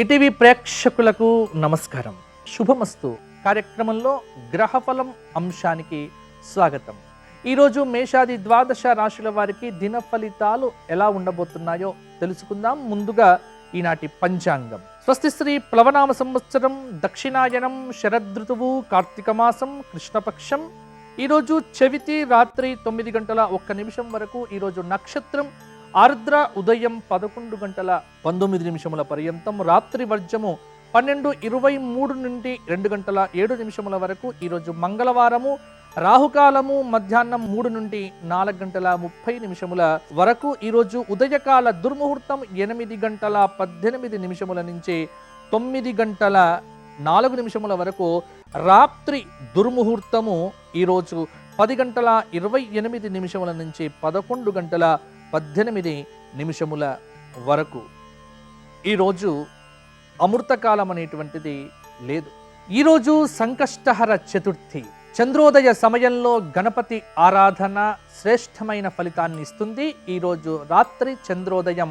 ETV ప్రేక్షకులకు నమస్కారం. శుభమస్తు కార్యక్రమంలో గ్రహఫలం అంశానికి స్వాగతం. ఈరోజు మేషాది ద్వాదశ రాశుల వారికి దిన ఫలితాలు ఎలా ఉండబోతున్నాయో తెలుసుకుందాం. ముందుగా ఈనాటి పంచాంగం. స్వస్తి శ్రీ ప్లవనామ సంవత్సరం, దక్షిణాయనం, శరదృతువు, కార్తీక మాసం, కృష్ణపక్షం. ఈరోజు చవితి రాత్రి 9:01 వరకు. ఈరోజు నక్షత్రం ఆర్ద్ర, ఉదయం 11:19 పర్యంతం. రాత్రి వర్జము 12:23 నుండి 2:07 వరకు. ఈరోజు మంగళవారము. రాహుకాలము మధ్యాహ్నం 3 నుండి 4:30 వరకు. ఈరోజు ఉదయకాల దుర్ముహూర్తం 8:18 నుంచి 9:04 వరకు. రాత్రి దుర్ముహూర్తము ఈరోజు 10:28 నుంచి 11:18 వరకు. ఈరోజు అమృతకాలం అనేటువంటిది లేదు. ఈరోజు సంకష్టహర చతుర్థి. చంద్రోదయ సమయంలో గణపతి ఆరాధన శ్రేష్టమైన ఫలితాన్ని ఇస్తుంది. ఈరోజు రాత్రి చంద్రోదయం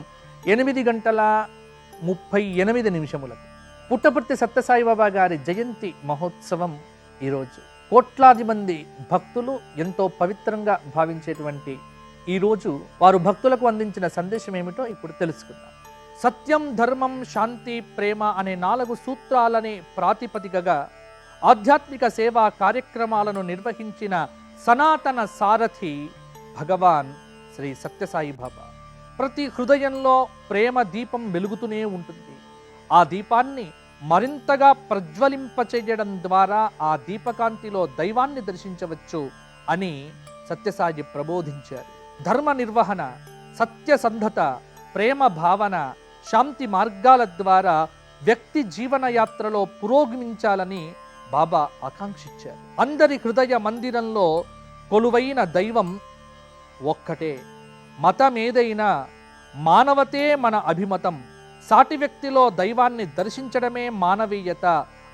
8:38 పుట్టపర్తి సత్యసాయిబాబా గారి జయంతి మహోత్సవం ఈరోజు. కోట్లాది మంది భక్తులు ఎంతో పవిత్రంగా భావించేటువంటి ఈరోజు వారు భక్తులకు అందించిన సందేశం ఏమిటో ఇప్పుడు తెలుసుకుందాం. సత్యం, ధర్మం, శాంతి, ప్రేమ అనే 4 సూత్రాలని ప్రాతిపదికగా ఆధ్యాత్మిక సేవా కార్యక్రమాలను నిర్వహించిన సనాతన సారథి భగవాన్ శ్రీ సత్యసాయి బాబా. ప్రతి హృదయంలో ప్రేమ దీపం వెలుగుతూనే ఉంటుంది. ఆ దీపాన్ని మరింతగా ప్రజ్వలింపచేయడం ద్వారా ఆ దీపకాంతిలో దైవాన్ని దర్శించవచ్చు అని సత్యసాయి ప్రబోధించారు. ధర్మ నిర్వహణ, సత్యసంధత, ప్రేమ భావన, శాంతి మార్గాల ద్వారా వ్యక్తి జీవన యాత్రలో పురోగమించాలని బాబా ఆకాంక్షించారు. అందరి హృదయ మందిరంలో కొలువైన దైవం ఒక్కటే. మతమేదైనా మానవతే మన అభిమతం. సాటి వ్యక్తిలో దైవాన్ని దర్శించడమే మానవీయత,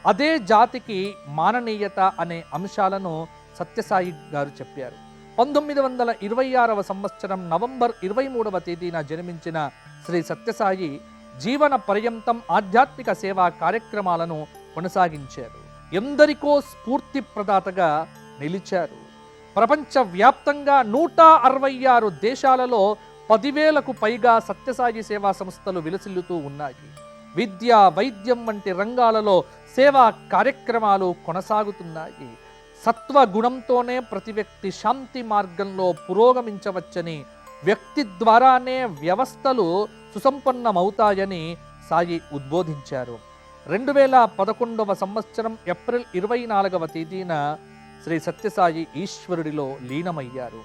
అదే జాతికి మాననీయత అనే అంశాలను సత్యసాయి గారు చెప్పారు. 1926 సంవత్సరం నవంబర్ 23వ తేదీన జన్మించిన శ్రీ సత్యసాయి జీవన పర్యంతం ఆధ్యాత్మిక సేవా కార్యక్రమాలను కొనసాగించారు. ఎందరికో స్ఫూర్తి ప్రదాతగా నిలిచారు. ప్రపంచ వ్యాప్తంగా 166 దేశాలలో 10,000కు పైగా సత్యసాయి సేవా సంస్థలు విలసిల్లుతూ ఉన్నాయి. విద్య, వైద్యం వంటి రంగాలలో సేవా కార్యక్రమాలు కొనసాగుతున్నాయి. సత్వగుణంతోనే ప్రతి వ్యక్తి శాంతి మార్గంలో పురోగమించవచ్చని, వ్యక్తి ద్వారానే వ్యవస్థలు సుసంపన్నమవుతాయని సాయి ఉద్బోధించారు. 2011వ సంవత్సరం ఏప్రిల్ 24వ తేదీన శ్రీ సత్యసాయి ఈశ్వరుడిలో లీనమయ్యారు.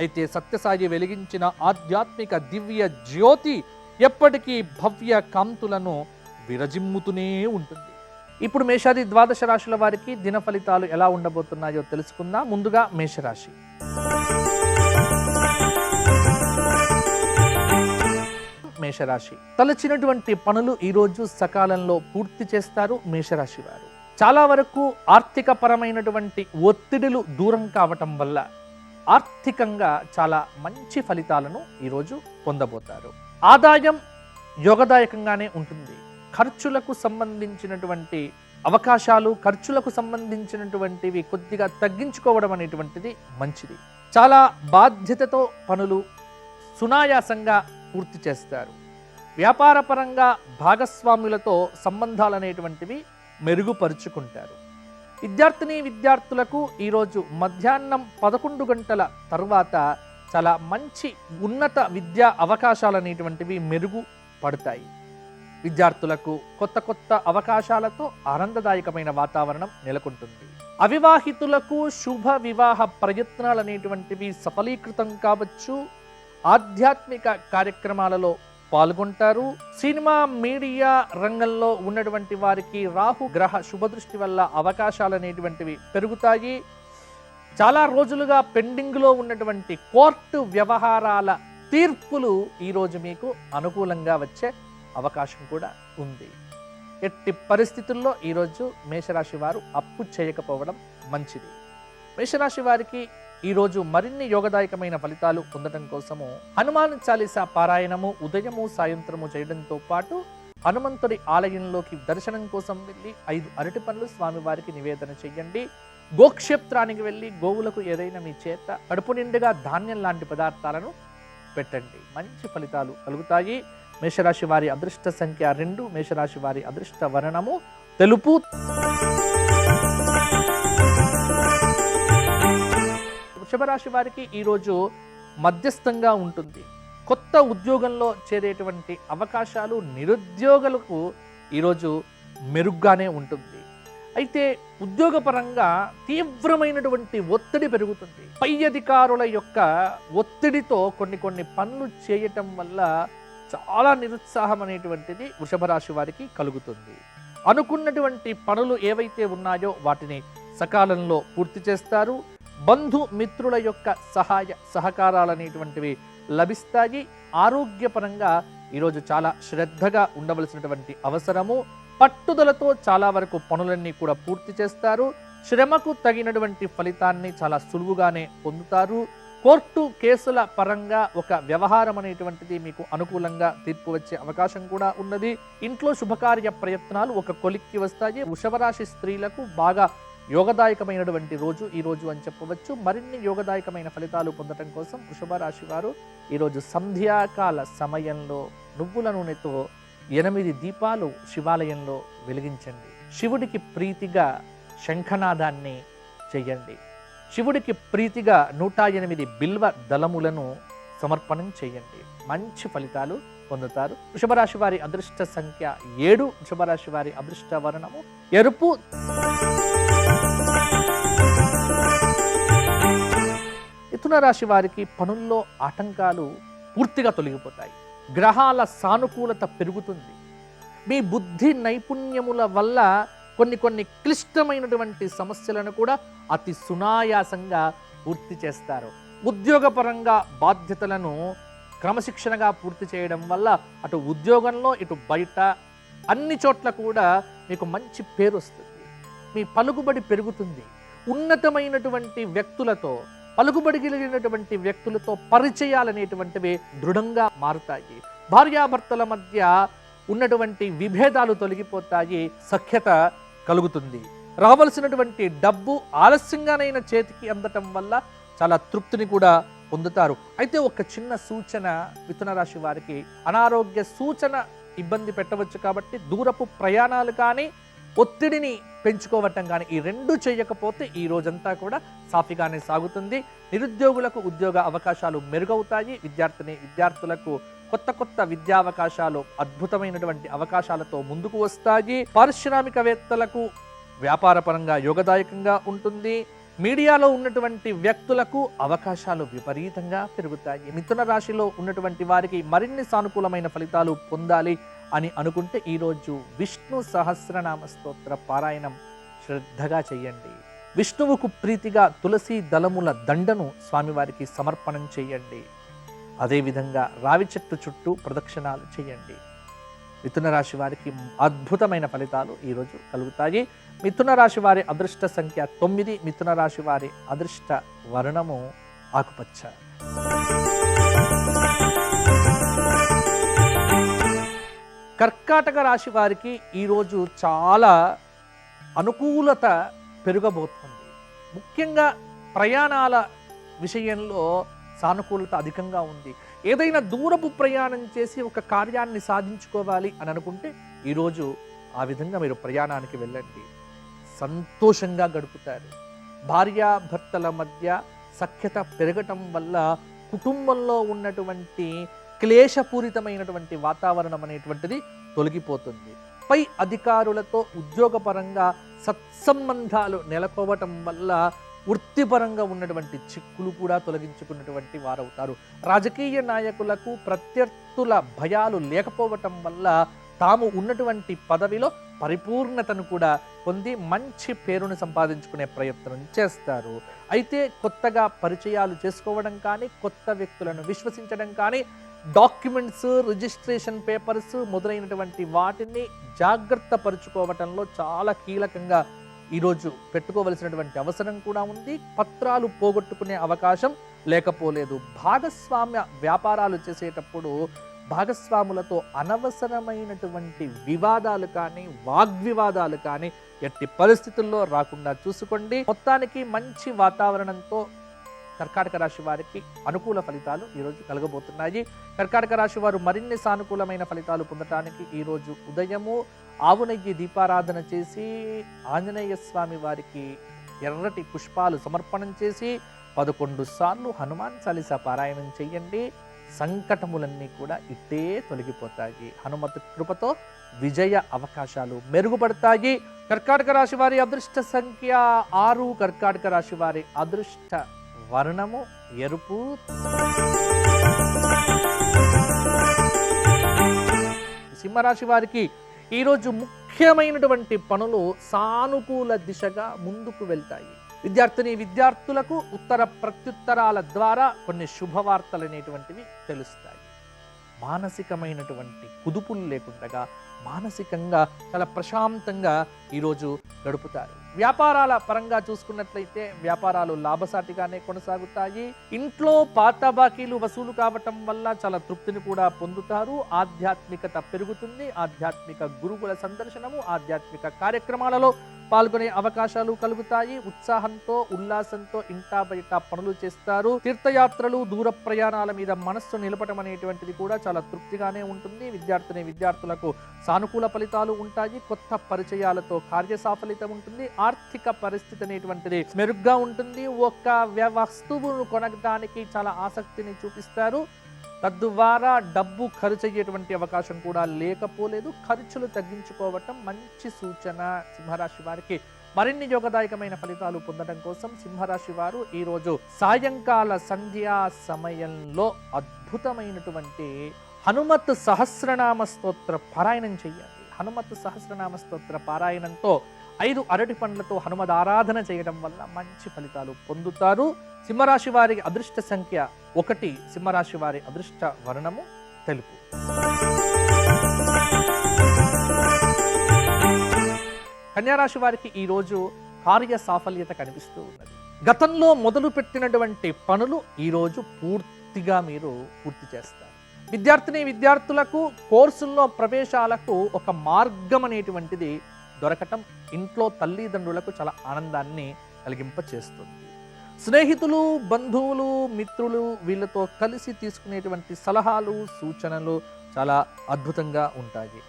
అయితే సత్యసాయి వెలిగించిన ఆధ్యాత్మిక దివ్య జ్యోతి ఎప్పటికీ భవ్య కాంతులను విరజిమ్ముతూనే ఉంటుంది. ఇప్పుడు మేషాది ద్వాదశ రాశుల వారికి దిన ఫలితాలు ఎలా ఉండబోతున్నాయో తెలుసుకుందాం. ముందుగా మేషరాశి. మేషరాశి తలచినటువంటి పనులు ఈరోజు సకాలంలో పూర్తి చేస్తారు. మేషరాశి వారు చాలా వరకు ఆర్థిక పరమైనటువంటి ఒత్తిడులు దూరం కావటం వల్ల ఆర్థికంగా చాలా మంచి ఫలితాలను ఈరోజు పొందబోతారు. ఆదాయం యోగదాయకంగానే ఉంటుంది. ఖర్చులకు సంబంధించినటువంటి అవకాశాలు, ఖర్చులకు సంబంధించినటువంటివి కొద్దిగా తగ్గించుకోవడం అనేటువంటిది మంచిది. చాలా బాధ్యతతో పనులు సునాయాసంగా పూర్తి చేస్తారు. వ్యాపారపరంగా భాగస్వాములతో సంబంధాలు అనేటువంటివి మెరుగుపరుచుకుంటారు. విద్యార్థులకు ఈరోజు మధ్యాహ్నం 11 గంటల తరువాత చాలా మంచి ఉన్నత విద్యా అవకాశాలు అనేటువంటివి మెరుగుపడతాయి. విద్యార్థులకు కొత్త కొత్త అవకాశాలతో ఆనందదాయకమైన వాతావరణం నెలకొంటుంది. అవివాహితులకు శుభ వివాహ ప్రయత్నాలు అనేటువంటివి సఫలీకృతం కావచ్చు. ఆధ్యాత్మిక కార్యక్రమాలలో పాల్గొంటారు. సినిమా, మీడియా రంగంలో ఉన్నటువంటి వారికి రాహు గ్రహ శుభదృష్టి వల్ల అవకాశాలు అనేటువంటివి పెరుగుతాయి. చాలా రోజులుగా పెండింగ్లో ఉన్నటువంటి కోర్టు వ్యవహారాల తీర్పులు ఈరోజు మీకు అనుకూలంగా వచ్చే అవకాశం కూడా ఉంది. ఎట్టి పరిస్థితుల్లో ఈరోజు మేషరాశి వారు అప్పు చేయకపోవడం మంచిది. మేషరాశి వారికి ఈరోజు మరిన్ని యోగదాయకమైన ఫలితాలు పొందడం కోసము హనుమాన్ చాలీసా పారాయణము ఉదయము సాయంత్రము చేయడంతో పాటు హనుమంతుడి ఆలయంలోకి దర్శనం కోసం వెళ్ళి 5 అరటి పండ్లు స్వామివారికి నివేదన చెయ్యండి. గోక్షేత్రానికి వెళ్ళి గోవులకు ఏదైనా మీ చేత కడుపు నిండుగా ధాన్యం లాంటి పదార్థాలను పెట్టండి. మంచి ఫలితాలు కలుగుతాయి. మేషరాశి వారి అదృష్ట సంఖ్య 2, మేషరాశి వారి అదృష్ట వర్ణము తెలుపు. వృషభ రాశి వారికి ఈరోజు మధ్యస్థంగా ఉంటుంది. కొత్త ఉద్యోగంలో చేరేటువంటి అవకాశాలు నిరుద్యోగులకు ఈరోజు మెరుగ్గానే ఉంటుంది. అయితే ఉద్యోగపరంగా తీవ్రమైనటువంటి ఒత్తిడి పెరుగుతుంది. పై అధికారుల యొక్క ఒత్తిడితో కొన్ని పనులు చేయటం వల్ల చాలా నిరుత్సాహం అనేటువంటిది వృషభ రాశి వారికి కలుగుతుంది. అనుకున్నటువంటి పనులు ఏవైతే ఉన్నాయో వాటిని సకాలంలో పూర్తి చేస్తారు. బంధు మిత్రుల యొక్క సహాయ సహకారాలు అనేటువంటివి లభిస్తాయి. ఆరోగ్యపరంగా ఈరోజు చాలా శ్రద్ధగా ఉండవలసినటువంటి అవసరము. పట్టుదలతో చాలా వరకు పనులన్నీ కూడా పూర్తి చేస్తారు. శ్రమకు తగినటువంటి ఫలితాన్ని చాలా సులువుగానే పొందుతారు. కోర్టు కేసుల పరంగా ఒక వ్యవహారం అనేటువంటిది మీకు అనుకూలంగా తీర్పు వచ్చే అవకాశం కూడా ఉన్నది. ఇంట్లో శుభకార్య ప్రయత్నాలు ఒక కొలిక్కి వస్తాయి. వృషభ రాశి స్త్రీలకు బాగా యోగదాయకమైనటువంటి రోజు ఈ రోజు అని చెప్పవచ్చు. మరిన్ని యోగదాయకమైన ఫలితాలు పొందడం కోసం వృషభ రాశి వారు ఈరోజు సంధ్యాకాల సమయంలో నువ్వుల నూనెతో 8 దీపాలు శివాలయంలో వెలిగించండి. శివుడికి ప్రీతిగా శంఖనాదాన్ని చెయ్యండి. శివుడికి ప్రీతిగా 108 బిల్వ దళములను సమర్పణం చేయండి. మంచి ఫలితాలు పొందుతారు. వృషభ రాశి వారి అదృష్ట సంఖ్య 7, వృషభ రాశి వారి అదృష్ట వర్ణము ఎరుపు. మిథున రాశి వారికి పనుల్లో ఆటంకాలు పూర్తిగా తొలగిపోతాయి. గ్రహాల సానుకూలత పెరుగుతుంది. మీ బుద్ధి నైపుణ్యముల వల్ల కొన్ని క్లిష్టమైనటువంటి సమస్యలను కూడా అతి సునాయాసంగా పూర్తి చేస్తారు. ఉద్యోగపరంగా బాధ్యతలను క్రమశిక్షణగా పూర్తి చేయడం వల్ల అటు ఉద్యోగంలో ఇటు బయట అన్ని చోట్ల కూడా మీకు మంచి పేరు వస్తుంది. మీ పలుకుబడి పెరుగుతుంది. ఉన్నతమైనటువంటి వ్యక్తులతో, పలుకుబడి కలిగినటువంటి వ్యక్తులతో పరిచయాలనేటువంటివి దృఢంగా మారుతాయి. భార్యాభర్తల మధ్య ఉన్నటువంటి విభేదాలు తొలగిపోతాయి. సఖ్యత కలుగుతుంది. రావాల్సినటువంటి డబ్బు ఆలస్యంగానైనా చేతికి అందటం వల్ల చాలా తృప్తిని కూడా పొందుతారు. అయితే ఒక చిన్న సూచన, మిథున రాశి వారికి అనారోగ్య సూచన ఇబ్బంది పెట్టవచ్చు. కాబట్టి దూరపు ప్రయాణాలు కానీ, ఒత్తిడిని పెంచుకోవటం కానీ ఈ 2 చేయకపోతే ఈ రోజంతా కూడా సాఫీగానే సాగుతుంది. నిరుద్యోగులకు ఉద్యోగ అవకాశాలు మెరుగవుతాయి. విద్యార్థులకు కొత్త విద్యావకాశాలు అద్భుతమైనటువంటి అవకాశాలతో ముందుకు వస్తాయి. పారిశ్రామికవేత్తలకు వ్యాపారపరంగా యోగదాయకంగా ఉంటుంది. మీడియాలో ఉన్నటువంటి వ్యక్తులకు అవకాశాలు విపరీతంగా పెరుగుతాయి. మిథున రాశిలో ఉన్నటువంటి వారికి మరిన్ని సానుకూలమైన ఫలితాలు పొందాలి అని అనుకుంటే ఈరోజు విష్ణు సహస్రనామ స్తోత్ర పారాయణం శ్రద్ధగా చేయండి. విష్ణువుకు ప్రీతిగా తులసి దళముల దండను స్వామివారికి సమర్పణం చేయండి. అదేవిధంగా రావి చెట్టు చుట్టూ ప్రదక్షిణాలు చేయండి. మిథున రాశి వారికి అద్భుతమైన ఫలితాలు ఈరోజు కలుగుతాయి. మిథున రాశి వారి అదృష్ట సంఖ్య 9, మిథున రాశి వారి అదృష్ట వర్ణము ఆకుపచ్చ. కర్కాటక రాశి వారికి ఈరోజు చాలా అనుకూలత పెరగబోతుంది. ముఖ్యంగా ప్రయాణాల విషయంలో సానుకూలత అధికంగా ఉంది. ఏదైనా దూరపు ప్రయాణం చేసి ఒక కార్యాన్ని సాధించుకోవాలి అని అనుకుంటే ఈరోజు ఆ విధంగా మీరు ప్రయాణానికి వెళ్ళండి. సంతోషంగా గడుపుతారు. భార్యాభర్తల మధ్య సఖ్యత పెరగటం వల్ల కుటుంబంలో ఉన్నటువంటి క్లేశపూరితమైనటువంటి వాతావరణం అనేటువంటిది తొలగిపోతుంది. పై అధికారులతో ఉద్యోగపరంగా సత్సంబంధాలు నెలకొవటం వల్ల వృత్తిపరంగా ఉన్నటువంటి చిక్కులు కూడా తొలగించుకున్నటువంటి వారవుతారు. రాజకీయ నాయకులకు ప్రత్యర్థుల భయాలు లేకపోవటం వల్ల తాము ఉన్నటువంటి పదవిలో పరిపూర్ణతను కూడా పొంది మంచి పేరును సంపాదించుకునే ప్రయత్నం చేస్తారు. అయితే కొత్తగా పరిచయాలు చేసుకోవడం కానీ, కొత్త వ్యక్తులను విశ్వసించడం కానీ, డాక్యుమెంట్స్, రిజిస్ట్రేషన్ పేపర్స్ మొదలైనటువంటి వాటిని జాగ్రత్త పరుచుకోవటంలో చాలా కీలకంగా ఈరోజు పెట్టుకోవలసినటువంటి అవసరం కూడా ఉంది. పత్రాలు పోగొట్టుకునే అవకాశం లేకపోలేదు. భాగస్వామ్య వ్యాపారాలు చేసేటప్పుడు భాగస్వాములతో అనవసరమైనటువంటి వివాదాలు కానీ వాగ్వివాదాలు కానీ ఎట్టి పరిస్థితుల్లో రాకుండా చూసుకోండి. మొత్తానికి మంచి వాతావరణంతో కర్కాటక రాశి వారికి అనుకూల ఫలితాలు ఈరోజు కలగబోతున్నాయి. కర్కాటక రాశి వారు మరిన్ని సానుకూలమైన ఫలితాలు పొందటానికి ఈరోజు ఉదయము ఆవు నెయ్యి దీపారాధన చేసి ఆంజనేయ స్వామి వారికి ఎర్రటి పుష్పాలు సమర్పణం చేసి 11 సార్లు హనుమాన్ చాలీసా పారాయణం చేయండి. సంకటములన్నీ కూడా ఇట్టే తొలగిపోతాయి. హనుమత్ కృపతో విజయ అవకాశాలు మెరుగుపడతాయి. కర్కాటక రాశి వారి అదృష్ట సంఖ్య 6. కర్కాటక రాశి వారి అదృష్ట వర్ణము ఎరుపు. సింహరాశి వారికి ఈరోజు ముఖ్యమైనటువంటి పనులు సానుకూల దిశగా ముందుకు వెళ్తాయి. విద్యార్థులకు ఉత్తర ప్రత్యుత్తరాల ద్వారా కొన్ని శుభవార్తలు అనేటువంటివి తెలుస్తాయి. మానసికమైనటువంటి కుదుపులు లేకుండా మానసికంగా చాలా ప్రశాంతంగా ఈరోజు గడుపుతారు. వ్యాపారాల పరంగా చూసుకున్నట్లయితే వ్యాపారాలు లాభసాటిగానే కొనసాగుతాయి. ఇంట్లో పాత బాకీలు వసూలు కావటం వల్ల చాలా తృప్తిని కూడా పొందుతారు. ఆధ్యాత్మికత పెరుగుతుంది. ఆధ్యాత్మిక గురువుల సందర్శనము, ఆధ్యాత్మిక కార్యక్రమాలలో పాల్గొనే అవకాశాలు కలుగుతాయి. ఉత్సాహంతో ఉల్లాసంతో ఇంటా బయట పనులు చేస్తారు. తీర్థయాత్రలు, దూర ప్రయాణాల మీద మనస్సు నిలపటం అనేటువంటిది కూడా చాలా తృప్తిగానే ఉంటుంది. విద్యార్థులకు సానుకూల ఫలితాలు ఉంటాయి. కొత్త పరిచయాలతో కార్యసాఫలితం ఉంటుంది. ఆర్థిక పరిస్థితి అనేటువంటిది మెరుగ్గా ఉంటుంది. ఒక వస్తువును కొనడానికి చాలా ఆసక్తిని చూపిస్తారు. తద్వారా డబ్బు ఖర్చు అయ్యేటువంటి అవకాశం కూడా లేకపోలేదు. ఖర్చులు తగ్గించుకోవటం మంచి సూచన. సింహరాశి వారికి మరిన్ని యోగదాయకమైన ఫలితాలు పొందడం కోసం సింహరాశి వారు ఈరోజు సాయంకాల సంధ్యా సమయంలో అద్భుతమైనటువంటి హనుమత్ సహస్రనామ స్తోత్ర పారాయణం చేయాలి. హనుమత్ సహస్రనామ స్తోత్ర పారాయణంతో 5 అరటి పండ్లతో హనుమద్ ఆరాధన చేయడం వల్ల మంచి ఫలితాలు పొందుతారు. సింహరాశి వారి అదృష్ట సంఖ్య 1. సింహరాశి వారి అదృష్ట వర్ణము తెలుపు. కన్యారాశి వారికి ఈరోజు కార్య సాఫల్యత కనిపిస్తూ ఉన్నది. గతంలో మొదలు పెట్టినటువంటి పనులు ఈరోజు పూర్తిగా మీరు పూర్తి చేస్తారు. విద్యార్థులకు కోర్సుల్లో ప్రవేశాలకు ఒక మార్గం అనేటువంటిది దొరకటం ఇంట్లో తల్లిదండ్రులకు చాలా ఆనందాన్ని కలిగింపచేస్తుంది. స్నేహితులు, బంధువులు, మిత్రులు వీళ్ళతో కలిసి తీసుకునేటువంటి సలహాలు, సూచనలు చాలా అద్భుతంగా ఉంటాయి.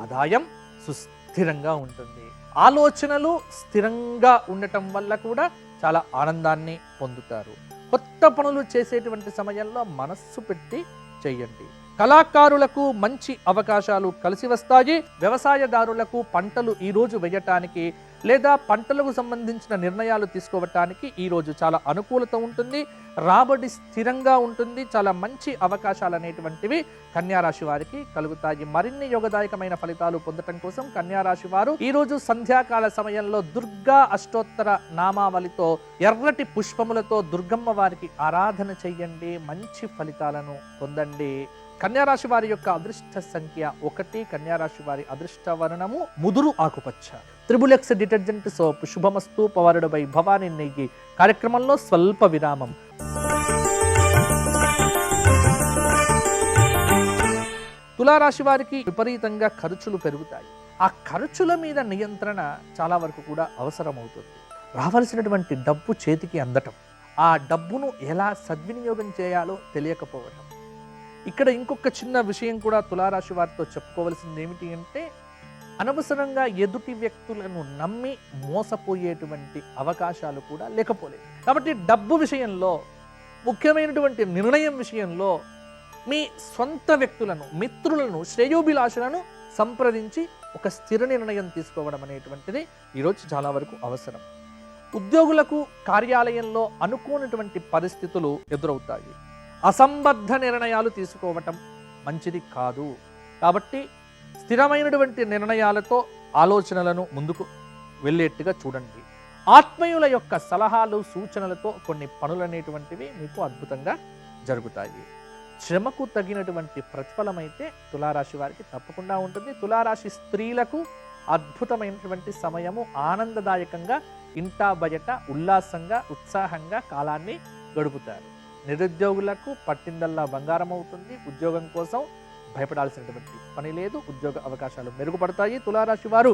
ఆదాయం సుస్థిరంగా ఉంటుంది. ఆలోచనలు స్థిరంగా ఉండటం వల్ల కూడా చాలా ఆనందాన్ని పొందుతారు. కొత్త పనులు చేసేటువంటి సమయంలో మనస్సు పెట్టి చేయండి. కళాకారులకు మంచి అవకాశాలు కలిసి వస్తాయి. వ్యవసాయదారులకు పంటలు ఈరోజు వేయటానికి లేదా పంటలకు సంబంధించిన నిర్ణయాలు తీసుకోవటానికి ఈరోజు చాలా అనుకూలత ఉంటుంది. రాబడి స్థిరంగా ఉంటుంది. చాలా మంచి అవకాశాలు అనేటువంటివి కన్యారాశి వారికి కలుగుతాయి. మరిన్ని యోగదాయకమైన ఫలితాలు పొందటం కోసం కన్యారాశి వారు ఈరోజు సంధ్యాకాల సమయంలో దుర్గా అష్టోత్తర నామావళితో ఎర్రటి పుష్పములతో దుర్గమ్మ వారికి ఆరాధన చెయ్యండి. మంచి ఫలితాలను పొందండి. కన్యారాశి వారి యొక్క అదృష్ట సంఖ్య 1. కన్యారాశి వారి అదృష్ట వర్ణము ముదురు ఆకుపచ్చ. Triplex detergent soap Subhamastu powered by Bhavani నెయ్యి కార్యక్రమంలో స్వల్ప విరామం. తులారాశి వారికి విపరీతంగా ఖర్చులు పెరుగుతాయి. ఆ ఖర్చుల మీద నియంత్రణ చాలా వరకు కూడా అవసరమవుతుంది. రావాల్సినటువంటి డబ్బు చేతికి అందటం, ఆ డబ్బును ఎలా సద్వినియోగం చేయాలో తెలియకపోవటం. ఇక్కడ ఇంకొక చిన్న విషయం కూడా తులారాశి వారితో చెప్పుకోవాల్సింది ఏమిటి అంటే, అనవసరంగా ఎదుటి వ్యక్తులను నమ్మి మోసపోయేటువంటి అవకాశాలు కూడా లేకపోలేదు. కాబట్టి డబ్బు విషయంలో, ముఖ్యమైనటువంటి నిర్ణయం విషయంలో మీ సొంత వ్యక్తులను, మిత్రులను, శ్రేయోభిలాషులను సంప్రదించి ఒక స్థిర నిర్ణయం తీసుకోవడం అనేటువంటిది ఈరోజు చాలా వరకు అవసరం. ఉద్యోగులకు కార్యాలయంలో అనుకోనటువంటి పరిస్థితులు ఎదురవుతాయి. అసంబద్ధ నిర్ణయాలు తీసుకోవటం మంచిది కాదు. కాబట్టి స్థిరమైనటువంటి నిర్ణయాలతో ఆలోచనలను ముందుకు వెళ్ళేట్టుగా చూడండి. ఆత్మీయుల యొక్క సలహాలు, సూచనలతో కొన్ని పనులు అనేటువంటివి మీకు అద్భుతంగా జరుగుతాయి. శ్రమకు తగినటువంటి ప్రతిఫలం అయితే తులారాశి వారికి తప్పకుండా ఉంటుంది. తులారాశి స్త్రీలకు అద్భుతమైనటువంటి సమయము. ఆనందదాయకంగా ఇంటా బయట ఉల్లాసంగా, ఉత్సాహంగా కాలాన్ని గడుపుతారు. నిరుద్యోగులకు పట్టిందల్లా బంగారం అవుతుంది. ఉద్యోగం కోసం భయపడాల్సినటువంటి పని లేదు. ఉద్యోగ అవకాశాలు మెరుగుపడతాయి. తులారాశి వారు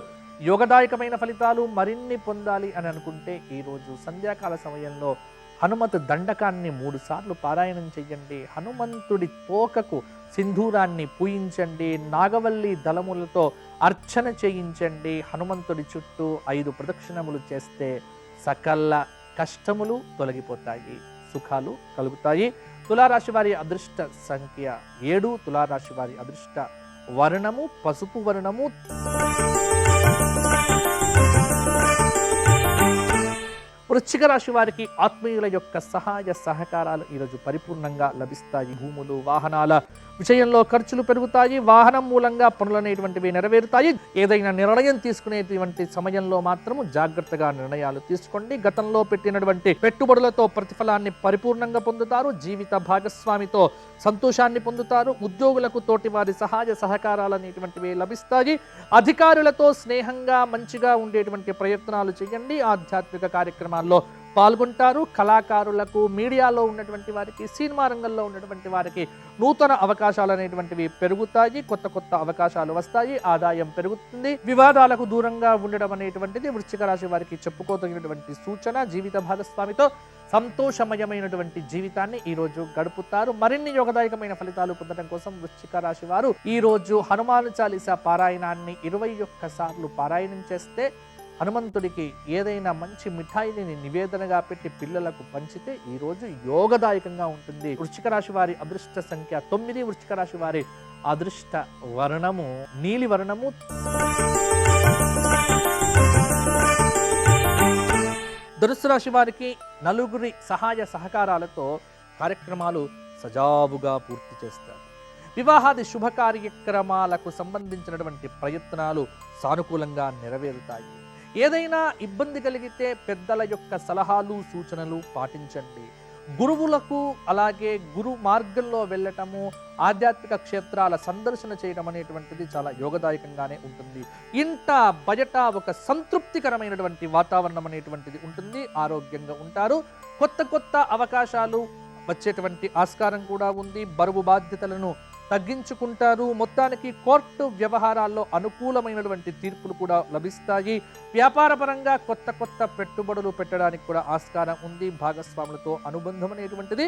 యోగదాయకమైన ఫలితాలు మరిన్ని పొందాలి అని అనుకుంటే ఈరోజు సంధ్యాకాల సమయంలో హనుమత్ దండకాన్ని 3 సార్లు పారాయణం చెయ్యండి. హనుమంతుడి తోకకు సింధూరాన్ని పూయించండి. నాగవల్లి దళములతో అర్చన చేయించండి. హనుమంతుడి చుట్టూ 5 ప్రదక్షిణములు చేస్తే సకల కష్టములు తొలగిపోతాయి, సుఖాలు కలుగుతాయి. తులారాశి వారి అదృష్ట సంఖ్య 7. తులారాశి వారి అదృష్ట వర్ణము పసుపు వర్ణము. వృశ్చిక రాశి వారికి ఆత్మీయుల యొక్క సహాయ సహకారాలు ఈరోజు పరిపూర్ణంగా లభిస్తాయి. భూములు వాహనాల విషయంలో ఖర్చులు పెరుగుతాయి. వాహనం మూలంగా పనులనేటువంటివి నెరవేరుతాయి. ఏదైనా నిర్ణయం తీసుకునేటువంటి సమయంలో మాత్రము జాగ్రత్తగా నిర్ణయాలు తీసుకోండి. గతంలో పెట్టినటువంటి పెట్టుబడులతో ప్రతిఫలాన్ని పరిపూర్ణంగా పొందుతారు. జీవిత భాగస్వామితో సంతోషాన్ని పొందుతారు. ఉద్యోగులకు తోటి వారి సహాయ సహకారాలు అనేటువంటివి లభిస్తాయి. అధికారులతో స్నేహంగా మంచిగా ఉండేటువంటి ప్రయత్నాలు చేయండి. ఆధ్యాత్మిక కార్యక్రమాల్లో పాల్గొంటారు. కళాకారులకు, మీడియాలో ఉన్నటువంటి వారికి, సినిమా రంగంలో ఉన్నటువంటి వారికి నూతన అవకాశాలు అనేటువంటివి పెరుగుతాయి. కొత్త కొత్త అవకాశాలు వస్తాయి. ఆదాయం పెరుగుతుంది. వివాదాలకు దూరంగా ఉండడం అనేటువంటిది వృశ్చిక రాశి వారికి చెప్పుకోదగినటువంటి సూచన. జీవిత భాగస్వామితో సంతోషమయమైనటువంటి జీవితాన్ని ఈ రోజు గడుపుతారు. మరిన్ని యోగదాయకమైన ఫలితాలు పొందడం కోసం వృశ్చిక రాశి వారు ఈ రోజు హనుమాన్ చాలీసా పారాయణాన్ని 21 సార్లు పారాయణం చేస్తే, హనుమంతుడికి ఏదైనా మంచి మిఠాయిని నివేదనగా పెట్టి పిల్లలకు పంచితే ఈ రోజు యోగదాయకంగా ఉంటుంది. వృశ్చిక రాశి వారి అదృష్ట సంఖ్య 9. వృశ్చిక రాశి వారి అదృష్ట వర్ణము నీలి వర్ణము. ధనుస్సు రాశి వారికి నలుగురి సహాయ సహకారాలతో కార్యక్రమాలు సజావుగా పూర్తి చేస్తారు. వివాహాది శుభ కార్యక్రమాలకు సంబంధించినటువంటి ప్రయత్నాలు సానుకూలంగా నెరవేరుతాయి. ఏదైనా ఇబ్బంది కలిగితే పెద్దల యొక్క సలహాలు సూచనలు పాటించండి. గురువులకు అలాగే గురు మార్గంలో వెళ్ళటము, ఆధ్యాత్మిక క్షేత్రాల సందర్శన చేయడం అనేటువంటిది చాలా యోగదాయకంగానే ఉంటుంది. ఇంట బయట ఒక సంతృప్తికరమైనటువంటి వాతావరణం అనేటువంటిది ఉంటుంది. ఆరోగ్యంగా ఉంటారు. కొత్త కొత్త అవకాశాలు వచ్చేటువంటి ఆస్కారం కూడా ఉంది. బరువు బాధ్యతలను తగ్గించుకుంటారు. మొత్తానికి కోర్టు వ్యవహారాల్లో అనుకూలమైనటువంటి తీర్పులు కూడా లభిస్తాయి. వ్యాపారపరంగా కొత్త కొత్త పెట్టుబడులు పెట్టడానికి కూడా ఆస్కారం ఉంది. భాగస్వాములతో అనుబంధం అనేటువంటిది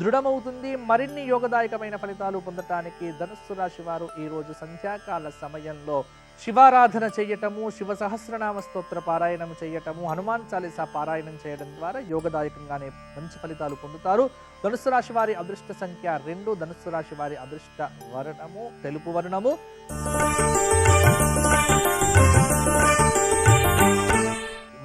దృఢమవుతుంది. మరిన్ని యోగదాయకమైన ఫలితాలు పొందటానికి ధనుస్సు రాశి వారు ఈరోజు సంధ్యాకాల సమయంలో శివారాధన చేయటము, శివ సహస్రనామ స్తోత్ర పారాయణం చేయటము, హనుమాన్ చాలీసా పారాయణం చేయడం ద్వారా యోగదాయకంగానే మంచి ఫలితాలు పొందుతారు. ధనుస్సు రాశి వారి అదృష్ట సంఖ్య 2. ధనుస్సు రాశి వారి అదృష్ట వర్ణము తెలుపు వర్ణము.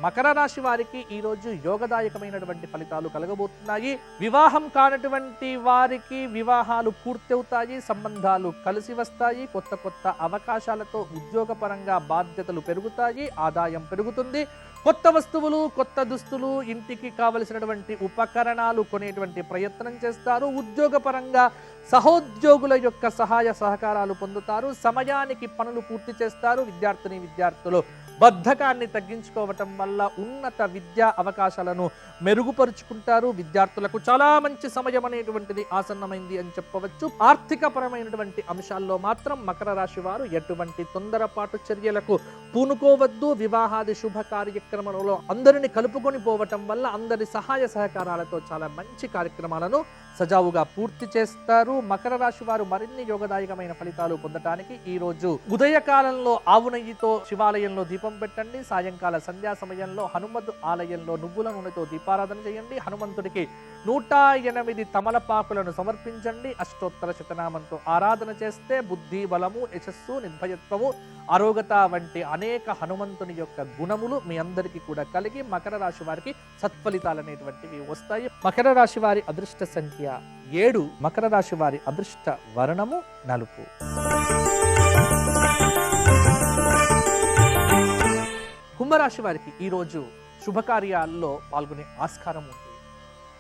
మకర రాశి వారికి ఈరోజు యోగదాయకమైనటువంటి ఫలితాలు కలగబోతున్నాయి. వివాహం కానటువంటి వారికి వివాహాలు పూర్తవుతాయి. సంబంధాలు కలిసి వస్తాయి. కొత్త కొత్త అవకాశాలతో ఉద్యోగపరంగా బాధ్యతలు పెరుగుతాయి. ఆదాయం పెరుగుతుంది. కొత్త వస్తువులు, కొత్త దుస్తులు, ఇంటికి కావలసినటువంటి ఉపకరణాలు కొనేటువంటి ప్రయత్నం చేస్తారు. ఉద్యోగపరంగా సహోద్యోగుల యొక్క సహాయ సహకారాలు పొందుతారు. సమయానికి పనులు పూర్తి చేస్తారు. విద్యార్థులు బద్ధకాన్ని తగ్గించుకోవటం వల్ల ఉన్నత విద్యా అవకాశాలను మెరుగుపరుచుకుంటారు. విద్యార్థులకు చాలా మంచి సమయం అనేటువంటిది ఆసన్నమైంది అని చెప్పవచ్చు. ఆర్థిక పరమైనటువంటి అంశాల్లో మాత్రం మకర రాశి వారు ఎటువంటి తొందరపాటు చర్యలకు పూనుకోవద్దు. వివాహాది శుభ కార్యక్రమంలో అందరిని కలుపుకొని పోవటం వల్ల అందరి సహాయ సహకారాలతో చాలా మంచి కార్యక్రమాలను సజావుగా పూర్తి చేస్తారు. మకర రాశి వారు మరిన్ని యోగదాయకమైన ఫలితాలు పొందటానికి ఈ రోజు ఉదయకాలంలో ఆవు నెయ్యితో శివాలయంలో దీపం పెట్టండి. సాయంకాల సంధ్యా సమయంలో హనుమద్ ఆలయంలో నువ్వుల నూనెతో దీపారాధన చేయండి. హనుమంతుడికి 108 తమలపాకులను సమర్పించండి. అష్టోత్తర శతనామంతో ఆరాధన చేస్తే బుద్ధి, బలము, యశస్సు, నిర్భయత్వము, ఆరోగ్యత వంటి అనేక హనుమంతుని యొక్క గుణములు మీ అందరికీ కూడా కలిగి మకర రాశి వారికి సత్ఫలితాలు అనేటువంటివి వస్తాయి. మకర రాశి వారి అదృష్ట సంఖ్య 7. మకర రాశి వారి అదృష్ట వర్ణము నలుపు. కుంభరాశి వారికి ఈరోజు శుభకార్యాల్లో పాల్గొనే ఆస్కారం ఉంది.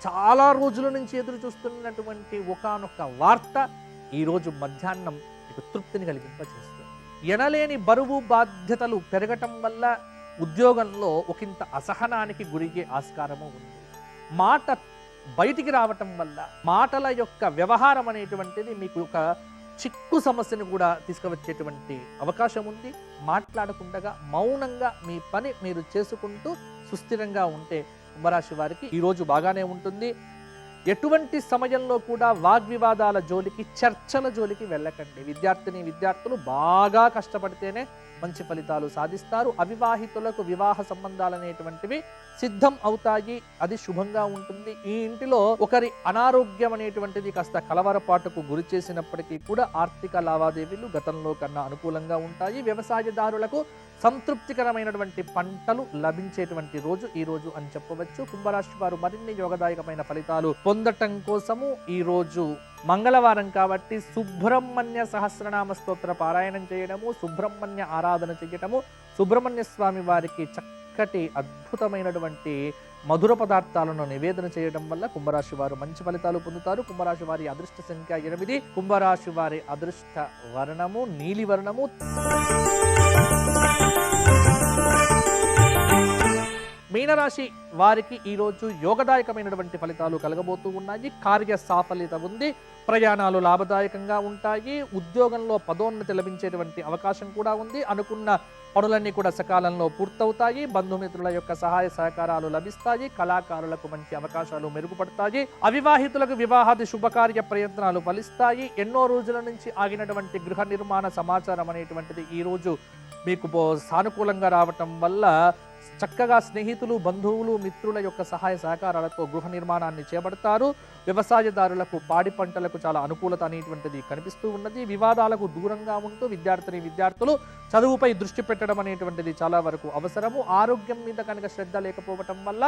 చాలా రోజుల నుంచి ఎదురు చూస్తున్నటువంటి ఒకానొక వార్త ఈరోజు మధ్యాహ్నం మీకు తృప్తిని కలిగింపచేస్తుంది. ఎనలేని బరువు బాధ్యతలు పెరగటం వల్ల ఉద్యోగంలో ఒకంత అసహనానికి గురయ్యే ఆస్కారము ఉంది. మాట బయటికి రావటం వల్ల మాటల యొక్క వ్యవహారం అనేటువంటిది మీకు ఒక చిక్కు సమస్యను కూడా తీసుకువచ్చేటువంటి అవకాశం ఉంది. మాట్లాడకుండా మౌనంగా మీ పని మీరు చేసుకుంటూ సుస్థిరంగా ఉంటే కుంభరాశి వారికి ఈరోజు బాగానే ఉంటుంది. ఎటువంటి సమయంలో కూడా వాగ్వివాదాల జోలికి, చర్చల జోలికి వెళ్ళకండి. విద్యార్థులు బాగా కష్టపడితేనే మంచి ఫలితాలు సాధిస్తారు. అవివాహితులకు వివాహ సంబంధాలు అనేటువంటివి సిద్ధం అవుతాయి. అది శుభంగా ఉంటుంది. ఈ ఇంటిలో ఒకరి అనారోగ్యం అనేటువంటిది కాస్త కలవరపాటుకు గురి చేసినప్పటికీ కూడా ఆర్థిక లావాదేవీలు గతంలో కన్నా అనుకూలంగా ఉంటాయి. వ్యవసాయదారులకు సంతృప్తికరమైనటువంటి పంటలు లభించేటువంటి రోజు ఈ రోజు అని చెప్పవచ్చు. కుంభరాశి వారు మరిన్ని యోగదాయకమైన ఫలితాలు పొందటం కోసము ఈ రోజు మంగళవారం కాబట్టి సుబ్రహ్మణ్య సహస్రనామ స్తోత్ర పారాయణం చేయడము, సుబ్రహ్మణ్య ఆరాధన చేయటము, సుబ్రహ్మణ్య స్వామి వారికి చక్కటి అద్భుతమైనటువంటి మధుర పదార్థాలను నివేదన చేయడం వల్ల కుంభరాశి వారు మంచి ఫలితాలు పొందుతారు. కుంభరాశి వారి అదృష్ట సంఖ్య 8. కుంభరాశి వారి అదృష్ట వర్ణము నీలి వర్ణము. మీనరాశి వారికి ఈరోజు యోగదాయకమైనటువంటి ఫలితాలు కలగబోతూ ఉన్నాయి. కార్య సాఫల్యత ఉంది. ప్రయాణాలు లాభదాయకంగా ఉంటాయి. ఉద్యోగంలో పదోన్నతి లభించేటువంటి అవకాశం కూడా ఉంది. అనుకున్న పనులన్నీ కూడా సకాలంలో పూర్తవుతాయి. బంధుమిత్రుల యొక్క సహాయ సహకారాలు లభిస్తాయి. కళాకారులకు మంచి అవకాశాలు మెరుగుపడతాయి. అవివాహితులకు వివాహాది శుభకార్య ప్రయత్నాలు ఫలిస్తాయి. ఎన్నో రోజుల నుంచి ఆగినటువంటి గృహ నిర్మాణ సమాచారం అనేటువంటిది ఈ రోజు మీకు సానుకూలంగా రావటం వల్ల చక్కగా స్నేహితులు, బంధువులు, మిత్రుల యొక్క సహాయ సహకారాలతో గృహ నిర్మాణాన్ని చేపడతారు. వ్యవసాయదారులకు పాడి పంటలకు చాలా అనుకూలత అనేటువంటిది కనిపిస్తూ ఉన్నది. వివాదాలకు దూరంగా ఉంటూ విద్యార్థులు చదువుపై దృష్టి పెట్టడం అనేటువంటిది చాలా వరకు అవసరము. ఆరోగ్యం మీద కనుక శ్రద్ధ లేకపోవటం వల్ల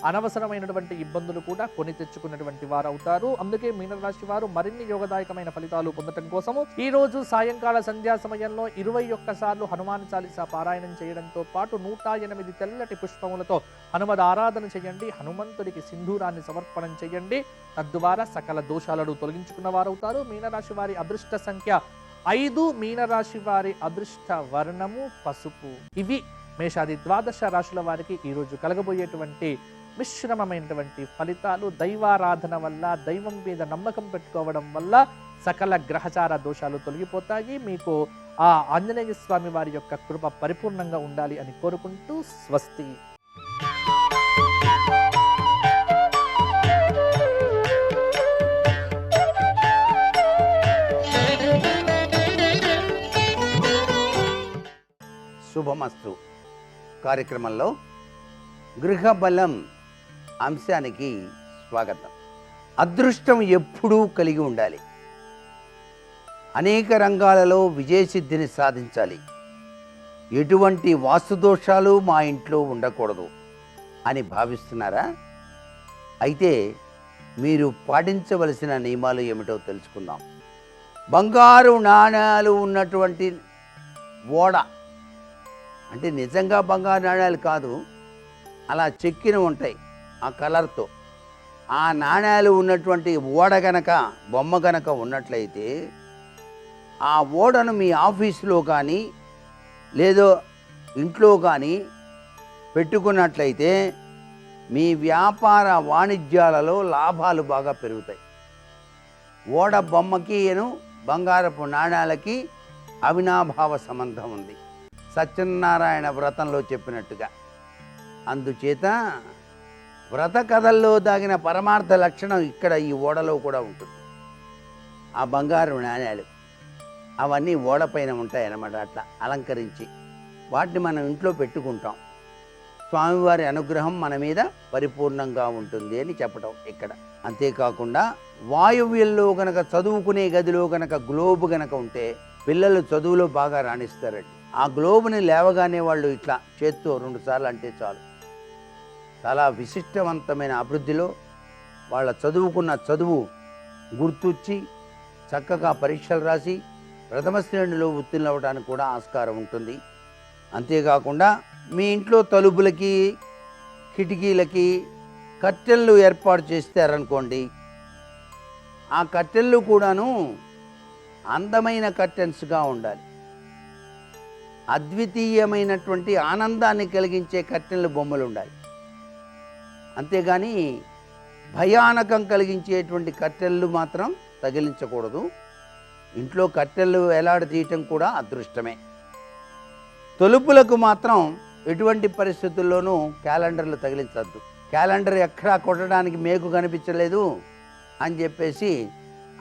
అనవసరమైనటువంటి ఇబ్బందులు కూడా కొని తెచ్చుకున్నటువంటి వారు అవుతారు. అందుకే మీనరాశి వారు మరిన్ని యోగదాయకమైన ఫలితాలు పొందడం కోసము ఈ రోజు సాయంకాల సంధ్యా సమయంలో 21 సార్లు హనుమాన్ చాలీసా పారాయణం చేయడంతో పాటు 108 తెల్లటి పుష్పములతో హనుమద్ ఆరాధన చేయండి. హనుమంతుడికి సింధూరాన్ని సమర్పణం చేయండి. తద్వారా సకల దోషాలను తొలగించుకున్న వారు అవుతారు. మీనరాశి వారి అదృష్ట సంఖ్య 5. మీనరాశి వారి అదృష్ట వర్ణము పసుపు. ఇవి మేషాది ద్వాదశ రాశుల వారికి ఈరోజు కలగబోయేటువంటి మిశ్రమమైనటువంటి ఫలితాలు. దైవారాధన వల్ల, దైవం మీద నమ్మకం పెట్టుకోవడం వల్ల సకల గ్రహచార దోషాలు తొలగిపోతాయి. మీకు ఆ ఆంజనేయ స్వామి వారి యొక్క కృప పరిపూర్ణంగా ఉండాలి అని కోరుకుంటూ స్వస్తి. శుభమస్తు కార్యక్రమంలో గృహబలం అంశానికి స్వాగతం. అదృష్టం ఎప్పుడూ కలిగి ఉండాలి. అనేక రంగాలలో విజయసిద్ధిని సాధించాలి. ఎటువంటి వాస్తుదోషాలు మా ఇంట్లో ఉండకూడదు అని భావిస్తున్నారా? అయితే మీరు పాటించవలసిన నియమాలు ఏమిటో తెలుసుకుందాం. బంగారు నాణ్యాలు ఉన్నటువంటి ఓడ, అంటే నిజంగా బంగారు నాణ్యాలు కాదు, అలా చెక్కిన ఉంటాయి ఆ కలర్తో, ఆ నాణ్యాలు ఉన్నటువంటి ఓడ గనక, బొమ్మ గనక ఉన్నట్లయితే ఆ ఓడను మీ ఆఫీసులో కానీ లేదో ఇంట్లో కానీ పెట్టుకున్నట్లయితే మీ వ్యాపార వాణిజ్యాలలో లాభాలు బాగా పెరుగుతాయి. ఓడ బొమ్మకి బంగారపు నాణ్యాలకి అవినాభావ సంబంధం ఉంది, సత్యనారాయణ వ్రతంలో చెప్పినట్టుగా. అందుచేత వ్రత కథల్లో దాగిన పరమార్థ లక్షణం ఇక్కడ ఈ ఓడలో కూడా ఉంటుంది. ఆ బంగారు నాణ్యాలు అవన్నీ ఓడపైన ఉంటాయన్నమాట. అట్లా అలంకరించి వాటిని మనం ఇంట్లో పెట్టుకుంటాం. స్వామివారి అనుగ్రహం మన మీద పరిపూర్ణంగా ఉంటుంది అని చెప్పడం ఇక్కడ. అంతేకాకుండా వాయువ్యంలో గనక చదువుకునే గదిలో గనక గ్లోబ్ గనక ఉంటే పిల్లలు చదువులో బాగా రాణిస్తారండి. ఆ గ్లోబుని లేవగానే వాళ్ళు ఇట్లా చేత్తో 2 సార్లు అంటే చాలు, చాలా విశిష్టవంతమైన అభివృద్ధిలో వాళ్ళ చదువుకున్న చదువు గుర్తొచ్చి చక్కగా పరీక్షలు రాసి ప్రథమ శ్రేణిలో ఉత్తీర్ణులు అవ్వడానికి కూడా ఆస్కారం ఉంటుంది. అంతేకాకుండా మీ ఇంట్లో తలుపులకి, కిటికీలకి కట్టెళ్ళు ఏర్పాటు చేస్తారనుకోండి, ఆ కట్టెళ్ళు కూడాను అందమైన కర్టెన్స్గా ఉండాలి. అద్వితీయమైనటువంటి ఆనందాన్ని కలిగించే కర్టెన్లు బొమ్మలు ఉండాలి. అంతేగాని భయానకం కలిగించేటువంటి కర్టెన్లు మాత్రం తగిలించకూడదు. ఇంట్లో కట్టెలు వేలాడదీయటం కూడా అదృష్టమే. తలుపులకు మాత్రం ఎటువంటి పరిస్థితుల్లోనూ క్యాలెండర్లు తగిలించద్దు. క్యాలెండర్ ఎక్కడా కొట్టడానికి మేకు కనిపించలేదు అని చెప్పేసి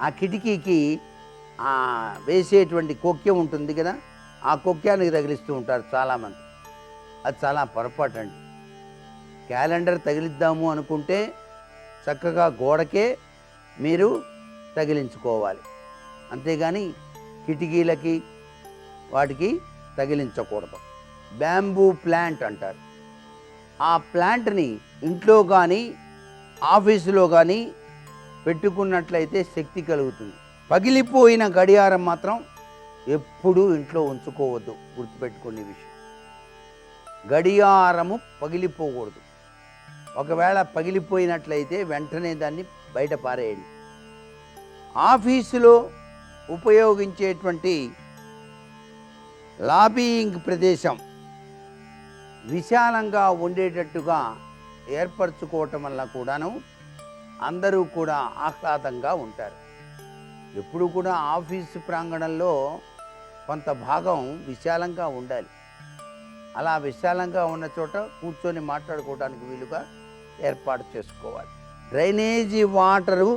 ఆ కిటికీకి వేసేటువంటి కొక్కెం ఉంటుంది కదా, ఆ కొక్కానికి తగిలిస్తూ ఉంటారు చాలామంది. అది చాలా పొరపాటు అండి. క్యాలెండర్ తగిలిద్దాము అనుకుంటే చక్కగా గోడకే మీరు తగిలించుకోవాలి, అంతేగాని కిటికీలకి వాటికి తగిలించకూడదు. బ్యాంబూ ప్లాంట్ అంటారు. ఆ ప్లాంట్ని ఇంట్లో కానీ ఆఫీసులో కానీ పెట్టుకున్నట్లయితే శక్తి కలుగుతుంది. పగిలిపోయిన గడియారం మాత్రం ఎప్పుడూ ఇంట్లో ఉంచుకోవద్దు. గుర్తుపెట్టుకునే విషయం, గడియారము పగిలిపోకూడదు. ఒకవేళ పగిలిపోయినట్లయితే వెంటనే దాన్ని బయట పారేయండి. ఆఫీసులో ఉపయోగించేటువంటి లాబియింగ్ ప్రదేశం విశాలంగా ఉండేటట్టుగా ఏర్పరచుకోవటం వల్ల కూడాను అందరూ కూడా ఆహ్లాదంగా ఉంటారు. ఎప్పుడు కూడా ఆఫీసు ప్రాంగణంలో కొంత భాగం విశాలంగా ఉండాలి. అలా విశాలంగా ఉన్న చోట కూర్చొని మాట్లాడుకోవడానికి వీలుగా ఏర్పాటు చేసుకోవాలి. డ్రైనేజీ వాటరు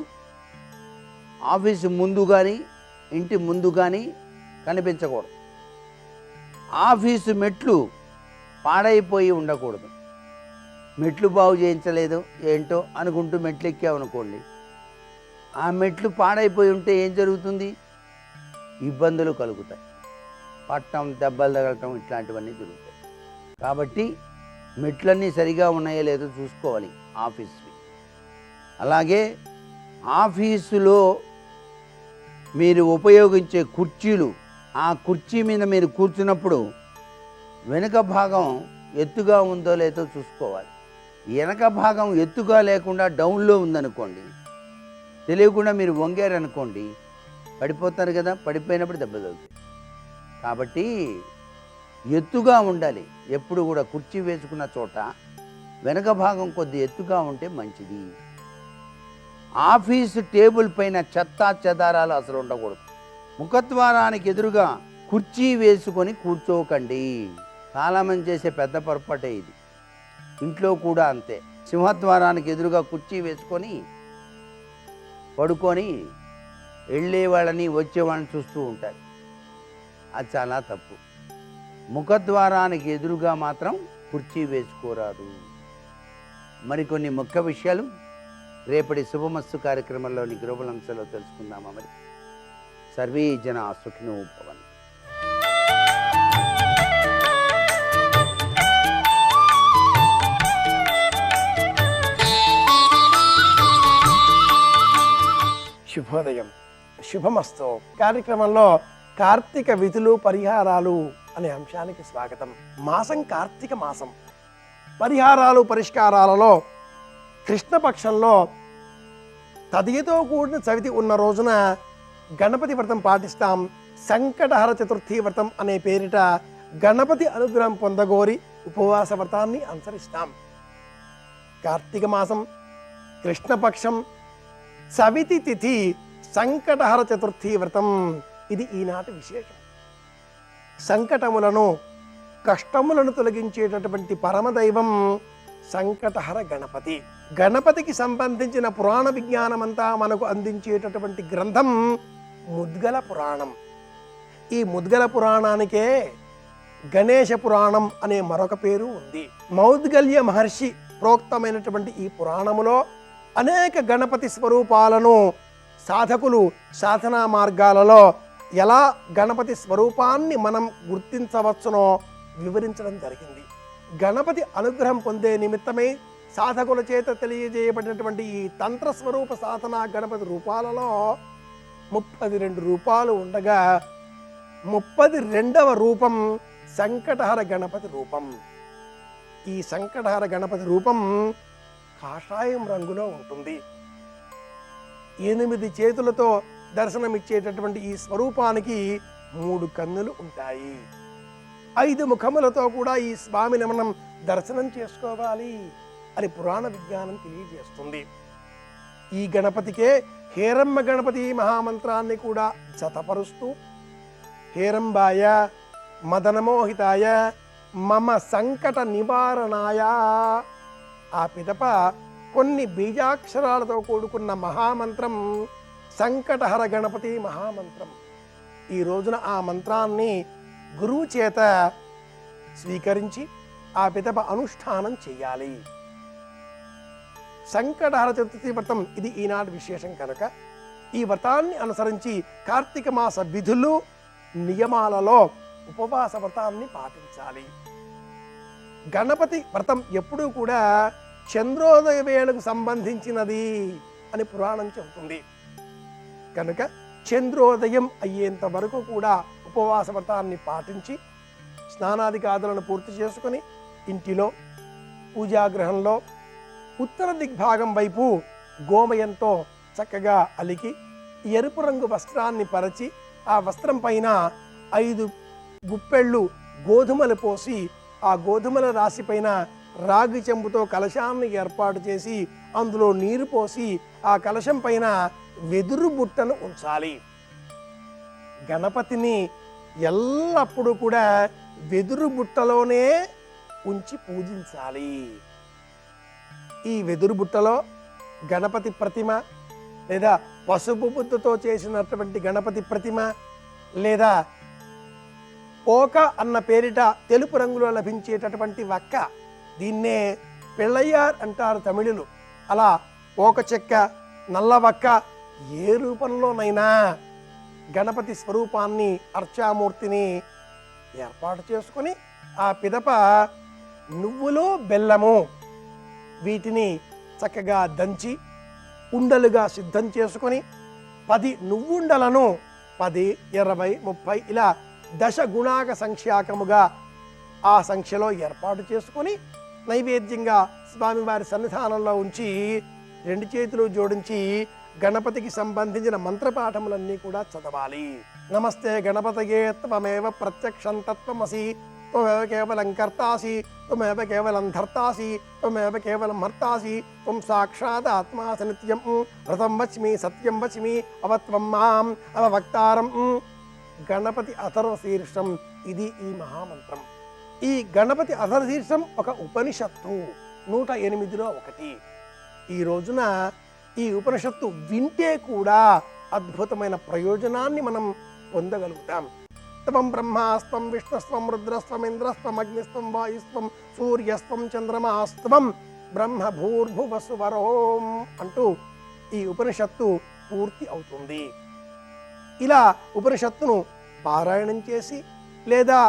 ఆఫీసు ముందు కానీ ఇంటి ముందు కానీ కనిపించకూడదు. ఆఫీసు మెట్లు పాడైపోయి ఉండకూడదు. మెట్లు బాగు చేయించలేదు ఏంటో అనుకుంటూ మెట్లు ఎక్కామనుకోండి, ఆ మెట్లు పాడైపోయి ఉంటే ఏం జరుగుతుంది? ఇబ్బందులు కలుగుతాయి. పట్టం, దెబ్బలు తగలటం ఇట్లాంటివన్నీ జరుగుతాయి. కాబట్టి మెట్లన్నీ సరిగా ఉన్నాయో లేదో చూసుకోవాలి ఆఫీస్వి. అలాగే ఆఫీసులో మీరు ఉపయోగించే కుర్చీలు, ఆ కుర్చీ మీద మీరు కూర్చున్నప్పుడు వెనుక భాగం ఎత్తుగా ఉందో లేదో చూసుకోవాలి. వెనక భాగం ఎత్తుగా లేకుండా డౌన్లో ఉందనుకోండి, తెలియకుండా మీరు వంగారనుకోండి, పడిపోతారు కదా. పడిపోయినప్పుడు దెబ్బ తగులుతాయి. కాబట్టి ఎత్తుగా ఉండాలి. ఎప్పుడు కూడా కుర్చీ వేసుకున్న చోట వెనక భాగం కొద్ది ఎత్తుగా ఉంటే మంచిది. ఆఫీసు టేబుల్ పైన చెత్తా చెదారాలు అసలు ఉండకూడదు. ముఖద్వారానికి ఎదురుగా కుర్చీ వేసుకొని కూర్చోకండి. చాలామంది చేసే పెద్ద పొరపాటే ఇది. ఇంట్లో కూడా అంతే. సింహద్వారానికి ఎదురుగా కుర్చీ వేసుకొని పడుకొని వెళ్ళే వాళ్ళని వచ్చేవాళ్ళని చూస్తూ ఉంటారు. అది చాలా తప్పు. ముఖద్వారానికి ఎదురుగా మాత్రం కుర్చీ వేసుకోరాదు. మరికొన్ని ముఖ్య విషయాలు రేపటి శుభమస్తు కార్యక్రమంలోని గ్లోబల్ అంశాల్లో తెలుసుకుందామా? మరి సర్వే జన సుఖినో భవంతు. శుభోదయం, శుభమస్తు కార్యక్రమంలో కార్తీక విధులు పరిహారాలు అనే అంశానికి స్వాగతం. మాసం కార్తీక మాసం. పరిహారాలు పరిష్కారాలలో కృష్ణపక్షంలో తదియతో కూడిన చవితి ఉన్న రోజున గణపతి వ్రతం పాటిస్తాం. సంకటహర చతుర్థి వ్రతం అనే పేరిట గణపతి అనుగ్రహం పొందగోరి ఉపవాస వ్రతాన్ని అనుసరిస్తాం. కార్తీక మాసం, కృష్ణపక్షం, చవితి తిథి, సంకటహర చతుర్థి వ్రతం. ఇది ఈనాటి విశేషం. సంకటములను, కష్టములను తొలగించేటటువంటి పరమదైవం సంకటహర గణపతి. గణపతికి సంబంధించిన పురాణ విజ్ఞానమంతా మనకు అందించేటటువంటి గ్రంథం ముద్గల పురాణం. ఈ ముద్గల పురాణానికే గణేశ పురాణం అనే మరొక పేరు ఉంది. మౌద్గల్య మహర్షి ప్రోక్తమైనటువంటి ఈ పురాణములో అనేక గణపతి స్వరూపాలను సాధకులు సాధనా మార్గాలలో ఎలా గణపతి స్వరూపాన్ని మనం గుర్తించవచ్చునో వివరించడం జరిగింది. గణపతి అనుగ్రహం పొందే నిమిత్తమై సాధకుల చేత తెలియజేయబడినటువంటి ఈ తంత్ర స్వరూప సాధనా గణపతి రూపాలలో 32 రూపాలు ఉండగా 32వ రూపం సంకటహర గణపతి రూపం. ఈ సంకటహర గణపతి రూపం కాషాయం రంగులో ఉంటుంది. 8 చేతులతో దర్శనమిచ్చేటటువంటి ఈ స్వరూపానికి 3 కన్నులు ఉంటాయి. 5 ముఖములతో కూడా ఈ స్వామిని మనం దర్శనం చేసుకోవాలి అని పురాణ విజ్ఞానం తెలియజేస్తుంది. ఈ గణపతికే హేరంబ గణపతి మహామంత్రాన్ని కూడా జతపరుస్తూ హేరంబాయ మదనమోహితాయ మమ సంకట నివారణాయ ఆ పిదప కొన్ని బీజాక్షరాలతో కూడుకున్న మహామంత్రం సంకటహర గణపతి మహామంత్రం. ఈ రోజున ఆ మంత్రాన్ని గురువు చేత స్వీకరించి ఆ పిదప అనుష్ఠానం చేయాలి. సంకటహర చతుర్థి వ్రతం ఇది ఈనాటి విశేషం కనుక ఈ వ్రతాన్ని అనుసరించి కార్తీక మాస విధులు నియమాలలో ఉపవాస వ్రతాన్ని పాటించాలి. గణపతి వ్రతం ఎప్పుడూ కూడా చంద్రోదయ వేళకు సంబంధించినది అని పురాణం చెబుతుంది కనుక చంద్రోదయం అయ్యేంత వరకు కూడా ఉపవాస వ్రతాన్ని పాటించి స్నానాదికాదులను పూర్తి చేసుకుని ఇంటిలో పూజాగృహంలో ఉత్తర దిగ్భాగం వైపు గోమయంతో చక్కగా అలికి ఎరుపు రంగు వస్త్రాన్ని పరిచి ఆ వస్త్రం పైన 5 గుప్పెళ్ళు గోధుమలు పోసి ఆ గోధుమల రాశి పైన రాగి చెంబుతో కలశాన్ని ఏర్పాటు చేసి అందులో నీరు పోసి ఆ కలశం పైన వెదురు బుట్టను ఉంచాలి. గణపతిని ఎల్లప్పుడూ కూడా వెదురు బుట్టలోనే ఉంచి పూజించాలి. ఈ వెదురు బుట్టలో గణపతి ప్రతిమ లేదా పసుపు బుద్ధతో చేసినటువంటి గణపతి ప్రతిమ లేదా పోక అన్న పేరిట తెలుపు రంగులో లభించేటటువంటి వక్క, దీన్నే పిళ్ళయ్యార్ అంటారు తమిళులు. అలా పోక చెక్క, నల్ల వక్క ఏ రూపంలోనైనా గణపతి స్వరూపాన్ని అర్చామూర్తిని ఏర్పాటు చేసుకుని ఆ పిదప నువ్వులు బెల్లము వీటిని చక్కగా దంచి ఉండలుగా సిద్ధం చేసుకొని 10 నువ్వుండలను 10, 20, 30 ఇలా దశగుణాక సంఖ్యాకముగా ఆ సంఖ్యలో ఏర్పాటు చేసుకొని నైవేద్యంగా స్వామివారి సన్నిధానంలో ఉంచి 2 చేతులు జోడించి గణపతికి సంబంధించిన మంత్రపాఠములన్నీ కూడా చదవాలి. నమస్తే గణపతయే త్వమేవ ప్రత్యక్షం తత్వమసి త్వమేవ కేవలం కర్తాసి త్వమేవ కేవలం ధర్తాసి త్వమేవ కేవలం హర్తాసి త్వం సాక్షాత్ ఆత్మాసి నిత్యం వ్రతం వచ్మి సత్యం వచ్మి అవత్వం మాం అవవక్తారం. గణపతి అథర్వశీర్షం ఇది ఈ మహామంత్రం. ఈ గణపతి అథర్వశీర్షం ఒక ఉపనిషత్తు 108లో ఒకటి. ఈ రోజున ఈ ఉపనిషత్తు వింటే కూడా అద్భుతమైన ప్రయోజనాన్ని మనం పొందగలుగుతాం. త్వం బ్రహ్మాస్త్వం విష్ణుస్త్వం రుద్రస్త్వం ఇంద్రస్త్వం అగ్నిస్త్వం వాయుస్త్వం సూర్యస్త్వం చంద్రమాస్త్వం బ్రహ్మ భూర్భువస్సువరోం అంటూ ఈ ఉపనిషత్తు పూర్తి అవుతుంది. ఇలా ఉపనిషత్తును పారాయణం చేసి లేదా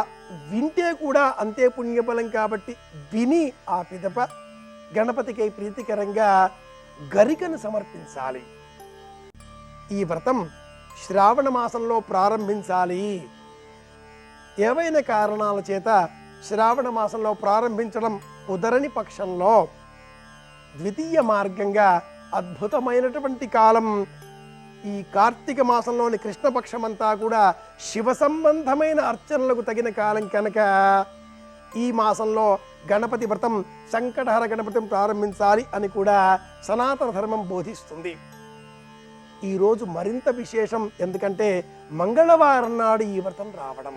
వింటే కూడా అంతే పుణ్యఫలం కాబట్టి విని ఆ పిదప గణపతికి ప్రీతికరంగా గరికను సమర్పించాలి. ఈ వ్రతం శ్రావణ మాసంలో ప్రారంభించాలి. ఏవైనా కారణాల చేత శ్రావణ మాసంలో ప్రారంభించడం కుదరని పక్షంలో ద్వితీయ మార్గంగా అద్భుతమైనటువంటి కాలం ఈ కార్తీక మాసంలోని కృష్ణపక్షమంతా కూడా శివ సంబంధమైన అర్చనలకు తగిన కాలం కనుక ఈ మాసంలో గణపతి వ్రతం సంకటహర గణపతిని ప్రారంభించాలి అని కూడా సనాతన ధర్మం బోధిస్తుంది. ఈరోజు మరింత విశేషం, ఎందుకంటే మంగళవారం నాడు ఈ వ్రతం రావడం.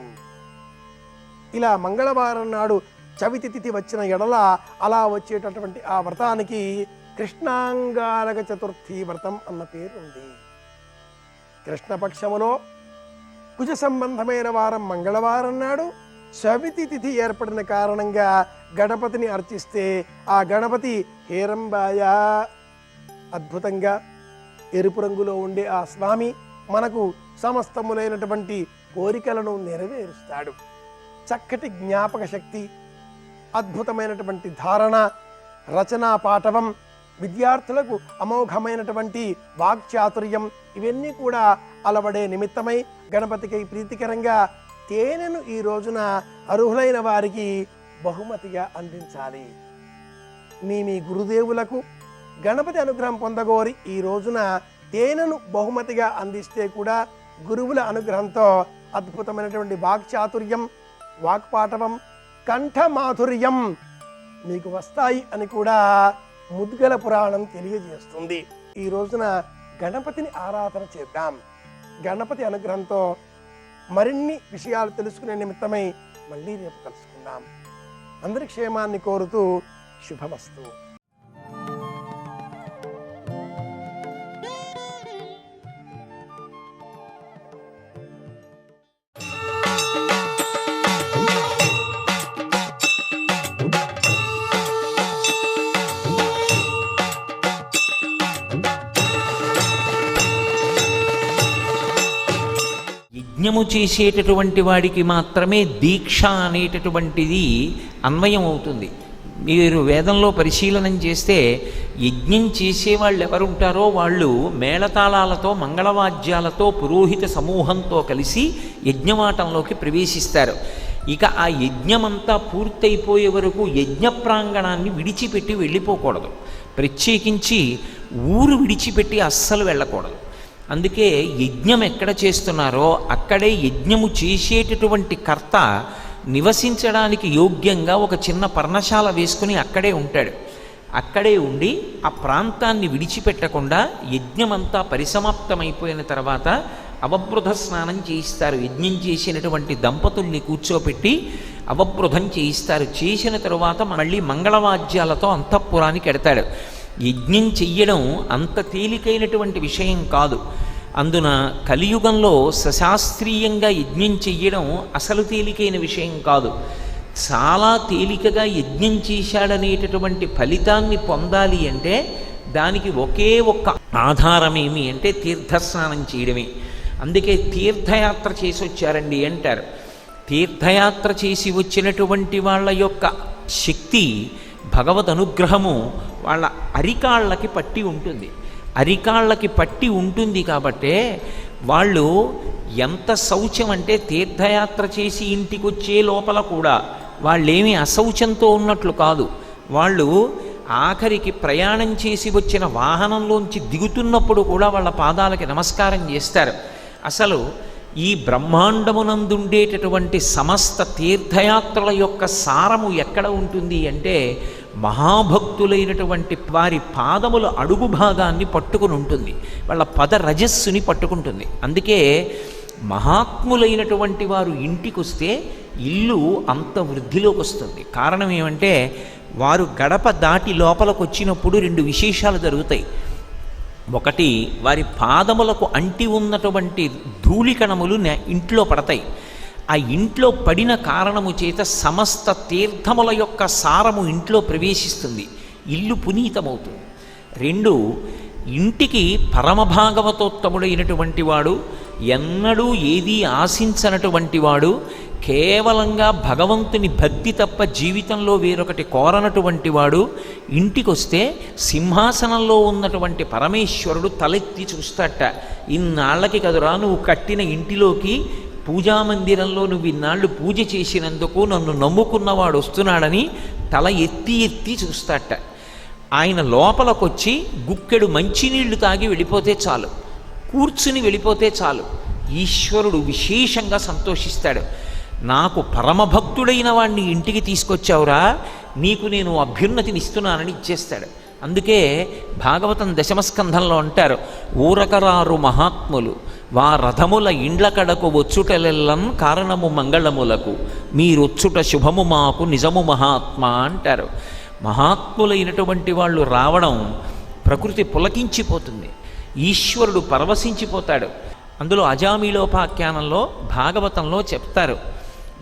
ఇలా మంగళవారం నాడు చవితి తిథి వచ్చిన ఎడల అలా వచ్చేటటువంటి ఆ వ్రతానికి కృష్ణాంగారక చతుర్థి వ్రతం అన్న పేరు ఉంది. కృష్ణపక్షములో కుజ సంబంధమైన వారం మంగళవారం నాడు చవితి తిథి ఏర్పడిన కారణంగా గణపతిని అర్చిస్తే ఆ గణపతి హేరంబాయ అద్భుతంగా ఎరుపు రంగులో ఉండే ఆ స్వామి మనకు సమస్తములైనటువంటి కోరికలను నెరవేరుస్తాడు. చక్కటి జ్ఞాపక శక్తి, అద్భుతమైనటువంటి ధారణ, రచనా పాటవం, విద్యార్థులకు అమోఘమైనటువంటి వాక్చాతుర్యం ఇవన్నీ కూడా అలవడే నిమిత్తమై గణపతికి ప్రీతికరంగా తేనెను ఈ రోజున అర్హులైన వారికి బహుమతిగా అందించాలి. మీ గురుదేవులకు గణపతి అనుగ్రహం పొందగోరి ఈ రోజున తేనెను బహుమతిగా అందిస్తే కూడా గురువుల అనుగ్రహంతో అద్భుతమైనటువంటి వాక్చాతుర్యం, వాక్పాటవం, కంఠమాధుర్యం మీకు వస్తాయి అని కూడా ముద్గల పురాణం తెలియజేస్తుంది. ఈ రోజున గణపతిని ఆరాధన చేద్దాం. గణపతి అనుగ్రహంతో మరిన్ని విషయాలు తెలుసుకునే నిమిత్తమై మళ్ళీ రేపు కలుసుకుందాం. అందరి క్షేమాన్ని కోరుతూ శుభమస్తు. యజ్ఞము చేసేటటువంటి వాడికి మాత్రమే దీక్ష అనేటటువంటిది అన్వయం అవుతుంది. మీరు వేదంలో పరిశీలనం చేస్తే యజ్ఞం చేసేవాళ్ళు ఎవరుంటారో వాళ్ళు మేళతాళాలతో మంగళవాద్యాలతో పురోహిత సమూహంతో కలిసి యజ్ఞవాటంలోకి ప్రవేశిస్తారు. ఇక ఆ యజ్ఞమంతా పూర్తయిపోయే వరకు యజ్ఞ ప్రాంగణాన్ని విడిచిపెట్టి వెళ్ళిపోకూడదు. ప్రత్యేకించి ఊరు విడిచిపెట్టి అస్సలు వెళ్ళకూడదు. అందుకే యజ్ఞం ఎక్కడ చేస్తున్నారో అక్కడే యజ్ఞము చేసేటటువంటి కర్త నివసించడానికి యోగ్యంగా ఒక చిన్న పర్ణశాల వేసుకుని అక్కడే ఉంటాడు. అక్కడే ఉండి ఆ ప్రాంతాన్ని విడిచిపెట్టకుండా యజ్ఞమంతా పరిసమాప్తమైపోయిన తర్వాత అవబృధ స్నానం చేయిస్తారు. యజ్ఞం చేసినటువంటి దంపతుల్ని కూర్చోపెట్టి అవబృధం చేయిస్తారు. చేసిన తరువాత మళ్ళీ మంగళవాద్యాలతో అంతఃపురానికి ఎడతాడు. యజ్ఞం చెయ్యడం అంత తేలికైనటువంటి విషయం కాదు. అందున కలియుగంలో సశాస్త్రీయంగా యజ్ఞం చెయ్యడం అసలు తేలికైన విషయం కాదు. చాలా తేలికగా యజ్ఞం చేశాడనేటటువంటి ఫలితాన్ని పొందాలి అంటే దానికి ఒకే ఒక్క ఆధారం ఏమి అంటే తీర్థస్నానం చేయడమే. అందుకే తీర్థయాత్ర చేసి వచ్చారండి అంటారు. తీర్థయాత్ర చేసి వచ్చినటువంటి వాళ్ళ యొక్క శక్తి, భగవద్ అనుగ్రహము వాళ్ళ అరికాళ్ళకి పట్టి ఉంటుంది. అరికాళ్ళకి పట్టి ఉంటుంది కాబట్టే వాళ్ళు ఎంత శౌచం అంటే తీర్థయాత్ర చేసి ఇంటికి వచ్చే లోపల కూడా వాళ్ళేమీ అశౌచంతో ఉన్నట్లు కాదు. వాళ్ళు ఆఖరికి ప్రయాణం చేసి వచ్చిన వాహనంలోంచి దిగుతున్నప్పుడు కూడా వాళ్ళ పాదాలకి నమస్కారం చేస్తారు. అసలు ఈ బ్రహ్మాండమునందుండేటటువంటి సమస్త తీర్థయాత్రల యొక్క సారము ఎక్కడ ఉంటుంది అంటే మహాభక్తులైనటువంటి వారి పాదముల అడుగు భాగాన్ని పట్టుకుని ఉంటుంది. వాళ్ళ పద రజస్సుని పట్టుకుంటుంది. అందుకే మహాత్ములైనటువంటి వారు ఇంటికి వస్తే ఇల్లు అంత వృద్ధిలోకి వస్తుంది. కారణం ఏమంటే వారు గడప దాటి లోపలికి వచ్చినప్పుడు రెండు విశేషాలు జరుగుతాయి. ఒకటి, వారి పాదములకు అంటి ఉన్నటువంటి ధూళికణములు ఇంట్లో పడతాయి. ఆ ఇంట్లో పడిన కారణము చేత సమస్త తీర్థముల యొక్క సారము ఇంట్లో ప్రవేశిస్తుంది, ఇల్లు పునీతమవుతుంది. రెండు, ఇంటికి పరమభాగవతోత్తముడైనటువంటి వాడు, ఎన్నడూ ఏదీ ఆశించనటువంటి వాడు, కేవలంగా భగవంతుని భక్తి తప్ప జీవితంలో వేరొకటి కోరనటువంటి వాడు ఇంటికొస్తే సింహాసనంలో ఉన్నటువంటి పరమేశ్వరుడు తలెత్తి చూస్తాట. ఇన్నాళ్ళకి కదురా నువ్వు కట్టిన ఇంటిలోకి, పూజామందిరంలో నువ్వు ఇన్నాళ్ళు పూజ చేసినందుకు నన్ను నమ్ముకున్నవాడు వస్తున్నాడని తల ఎత్తి ఎత్తి చూస్తాట. ఆయన లోపలికొచ్చి గుక్కెడు మంచినీళ్లు తాగి వెళ్ళిపోతే చాలు, కూర్చుని వెళ్ళిపోతే చాలు, ఈశ్వరుడు విశేషంగా సంతోషిస్తాడు. నాకు పరమభక్తుడైన వాడిని ఇంటికి తీసుకొచ్చావురా, నీకు నేను అభ్యున్నతిని ఇస్తున్నానని ఇచ్చేస్తాడు. అందుకే భాగవతం దశమస్కంధంలో అంటారు, ఊరకరారు మహాత్ములు వా రథముల ఇండ్ల కడకు వచ్చుటలెల్లన్ కారణము మంగళములకు మీరొచ్చుట శుభము మాకు నిజము మహాత్మా అంటారు. మహాత్ములైనటువంటి వాళ్ళు రావడం ప్రకృతి పులకించిపోతుంది, ఈశ్వరుడు పరవశించిపోతాడు. అందులో అజామిలోపాఖ్యానంలో భాగవతంలో చెప్తారు,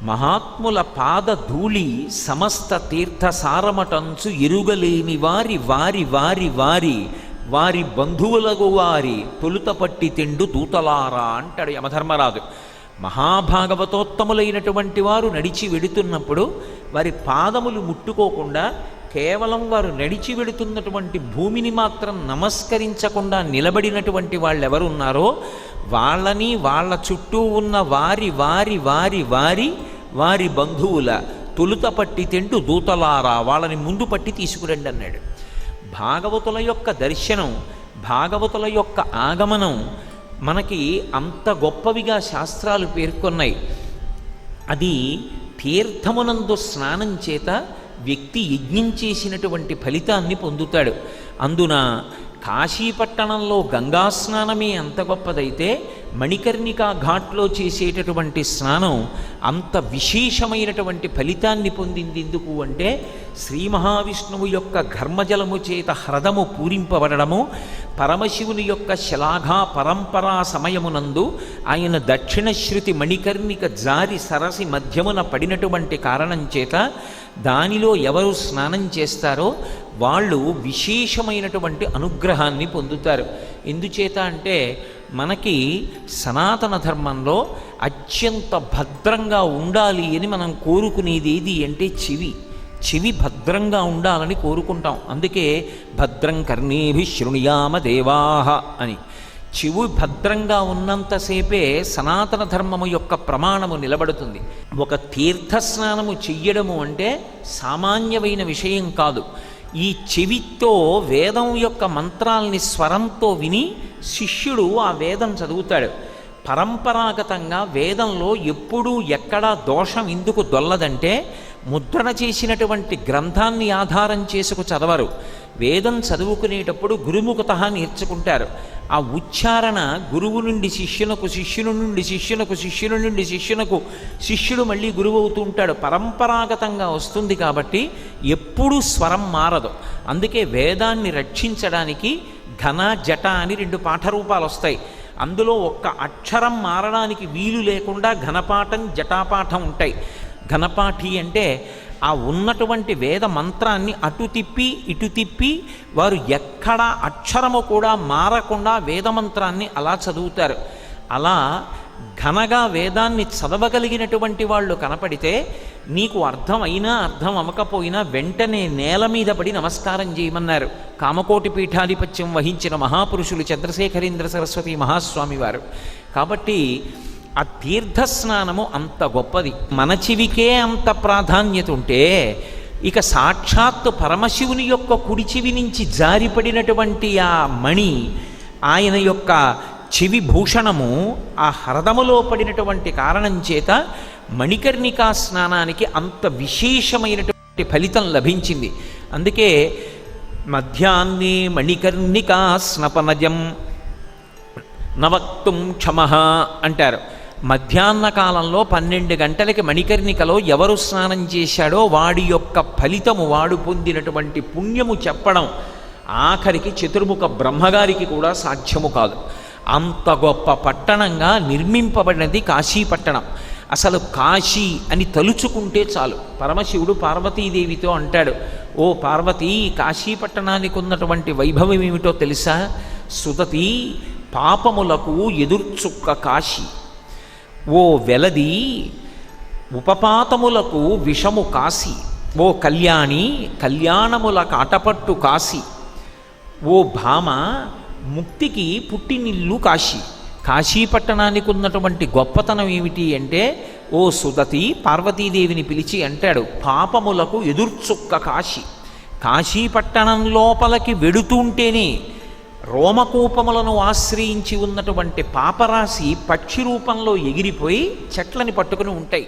మహాత్ముల పాద ధూళి సమస్త తీర్థ సారమటంచు ఎరుగలేని వారి వారి వారి వారి వారి బంధువులకు వారి తొలుత పట్టి తిండు దూతలారా అంటాడు యమధర్మరాజు. మహాభాగవతోత్తములైనటువంటి వారు నడిచి వెడుతున్నప్పుడు వారి పాదములు ముట్టుకోకుండా కేవలం వారు నడిచి వెడుతున్నటువంటి భూమిని మాత్రం నమస్కరించకుండా నిలబడినటువంటి వాళ్ళు ఎవరున్నారో వాళ్ళని, వాళ్ళ చుట్టూ ఉన్న వారి వారి వారి వారి వారి బంధువుల తొలుత పట్టి తింటూ దూతలారా వాళ్ళని ముందు పట్టి తీసుకురండి అన్నాడు. భాగవతుల యొక్క దర్శనం, భాగవతుల యొక్క ఆగమనం మనకి అంత గొప్పవిగా శాస్త్రాలు పేర్కొన్నాయి. అది తీర్థమునందు స్నానం చేత వ్యక్తి యజ్ఞం చేసినటువంటి ఫలితాన్ని పొందుతాడు. అందున కాశీపట్టణంలో గంగా స్నానమే అంత గొప్పదైతే మణికర్ణికా ఘాట్లో చేసేటటువంటి స్నానం అంత విశేషమైనటువంటి ఫలితాన్ని పొందింది. ఎందుకు అంటే శ్రీ మహావిష్ణువు యొక్క ఘర్మజలము చేత హ్రదము పూరింపబడము, పరమశివుని యొక్క శలాఘా పరంపరా సమయమునందు ఆయన దక్షిణశ్రుతి మణికర్ణిక జారి సరసి మధ్యమున పడినటువంటి కారణం చేత దానిలో ఎవరు స్నానం చేస్తారో వాళ్ళు విశేషమైనటువంటి అనుగ్రహాన్ని పొందుతారు. ఎందుచేత అంటే మనకి సనాతన ధర్మంలో అత్యంత భద్రంగా ఉండాలి అని మనం కోరుకునేది ఏది అంటే చెవి భద్రంగా ఉండాలని కోరుకుంటాం. అందుకే భద్రం కర్ణేభి శృణుయామ దేవాహ అని. చెవి భద్రంగా ఉన్నంతసేపే సనాతన ధర్మము యొక్క ప్రమాణము నిలబడుతుంది. ఒక తీర్థస్నానము చెయ్యడము అంటే సామాన్యమైన విషయం కాదు. ఈ చెవితో వేదం యొక్క మంత్రాల్ని స్వరంతో విని శిష్యుడు ఆ వేదం చదువుతాడు. పరంపరాగతంగా వేదంలో ఎప్పుడూ ఎక్కడా దోషం ఎందుకు దొల్లదంటే ముద్రణ చేసినటువంటి గ్రంథాన్ని ఆధారం చేసుకు చదవరు. వేదం చదువుకునేటప్పుడు గురుముఖత నేర్చుకుంటారు. ఆ ఉచ్చారణ గురువు నుండి శిష్యునకు, శిష్యుని నుండి శిష్యునకు, శిష్యుని నుండి శిష్యునకు, శిష్యుడు మళ్ళీ గురువు అవుతూ ఉంటాడు. పరంపరాగతంగా వస్తుంది కాబట్టి ఎప్పుడూ స్వరం మారదు. అందుకే వేదాన్ని రక్షించడానికి ఘన జట అని 2 పాఠరూపాలు వస్తాయి. అందులో ఒక్క అక్షరం మారడానికి వీలు లేకుండా ఘనపాఠం జటాపాఠం ఉంటాయి. ఘనపాఠి అంటే ఆ ఉన్నటువంటి వేద మంత్రాన్ని అటు తిప్పి ఇటు తిప్పి వారు ఎక్కడ అక్షరము కూడా మారకుండా వేదమంత్రాన్ని అలా చదువుతారు. అలా ఘనగా వేదాన్ని చదవగలిగినటువంటి వాళ్ళు కనపడితే నీకు అర్థం అయినా అర్థం అవ్వకపోయినా వెంటనే నేల మీద పడి నమస్కారం చేయమన్నారు కామకోటి పీఠాధిపత్యం వహించిన మహాపురుషులు చంద్రశేఖరేంద్ర సరస్వతి మహాస్వామి వారు. కాబట్టి ఆ తీర్థస్నానము అంత గొప్పది. మన చెవికే అంత ప్రాధాన్యత ఉంటే ఇక సాక్షాత్తు పరమశివుని యొక్క కుడి చెవి నుంచి జారిపడినటువంటి ఆ మణి, ఆయన యొక్క చెవి భూషణము ఆ హ్రదములో పడినటువంటి కారణం చేత మణికర్ణికా స్నానానికి అంత విశేషమైనటువంటి ఫలితం లభించింది. అందుకే మధ్యాహ్నే మణికర్ణికా స్నపనజం నవక్తుం క్షమః అంటారు. మధ్యాహ్న కాలంలో 12 గంటలకి మణికర్ణికలో ఎవరు స్నానం చేశాడో వాడి యొక్క ఫలితము, వాడు పొందినటువంటి పుణ్యము చెప్పడం ఆఖరికి చతుర్ముఖ బ్రహ్మగారికి కూడా సాధ్యము కాదు. అంత గొప్ప పట్టణంగా నిర్మింపబడినది కాశీపట్టణం. అసలు కాశీ అని తలుచుకుంటే చాలు. పరమశివుడు పార్వతీదేవితో అంటాడు, ఓ పార్వతీ, కాశీపట్టణానికి ఉన్నటువంటి వైభవం ఏమిటో తెలుసా? సుదతి, పాపములకు ఎదుర్చుక్క కాశీ. ఓ వెలది, ఉపపాతములకు విషము కాశీ. ఓ కళ్యాణి, కళ్యాణముల కాటపట్టు కాశీ. ఓ భామ, ముక్తికి పుట్టినిల్లు కాశీ. కాశీపట్టణానికి ఉన్నటువంటి గొప్పతనం ఏమిటి అంటే, ఓ సుదతి, పార్వతీదేవిని పిలిచి అంటాడు, పాపములకు ఎదుర్చుక్క కాశీ. కాశీపట్టణం లోపలికి వెడుతుంటేనే రోమకూపములను ఆశ్రయించి ఉన్నటువంటి పాపరాశి పక్షి రూపంలో ఎగిరిపోయి చెట్లని పట్టుకుని ఉంటాయి.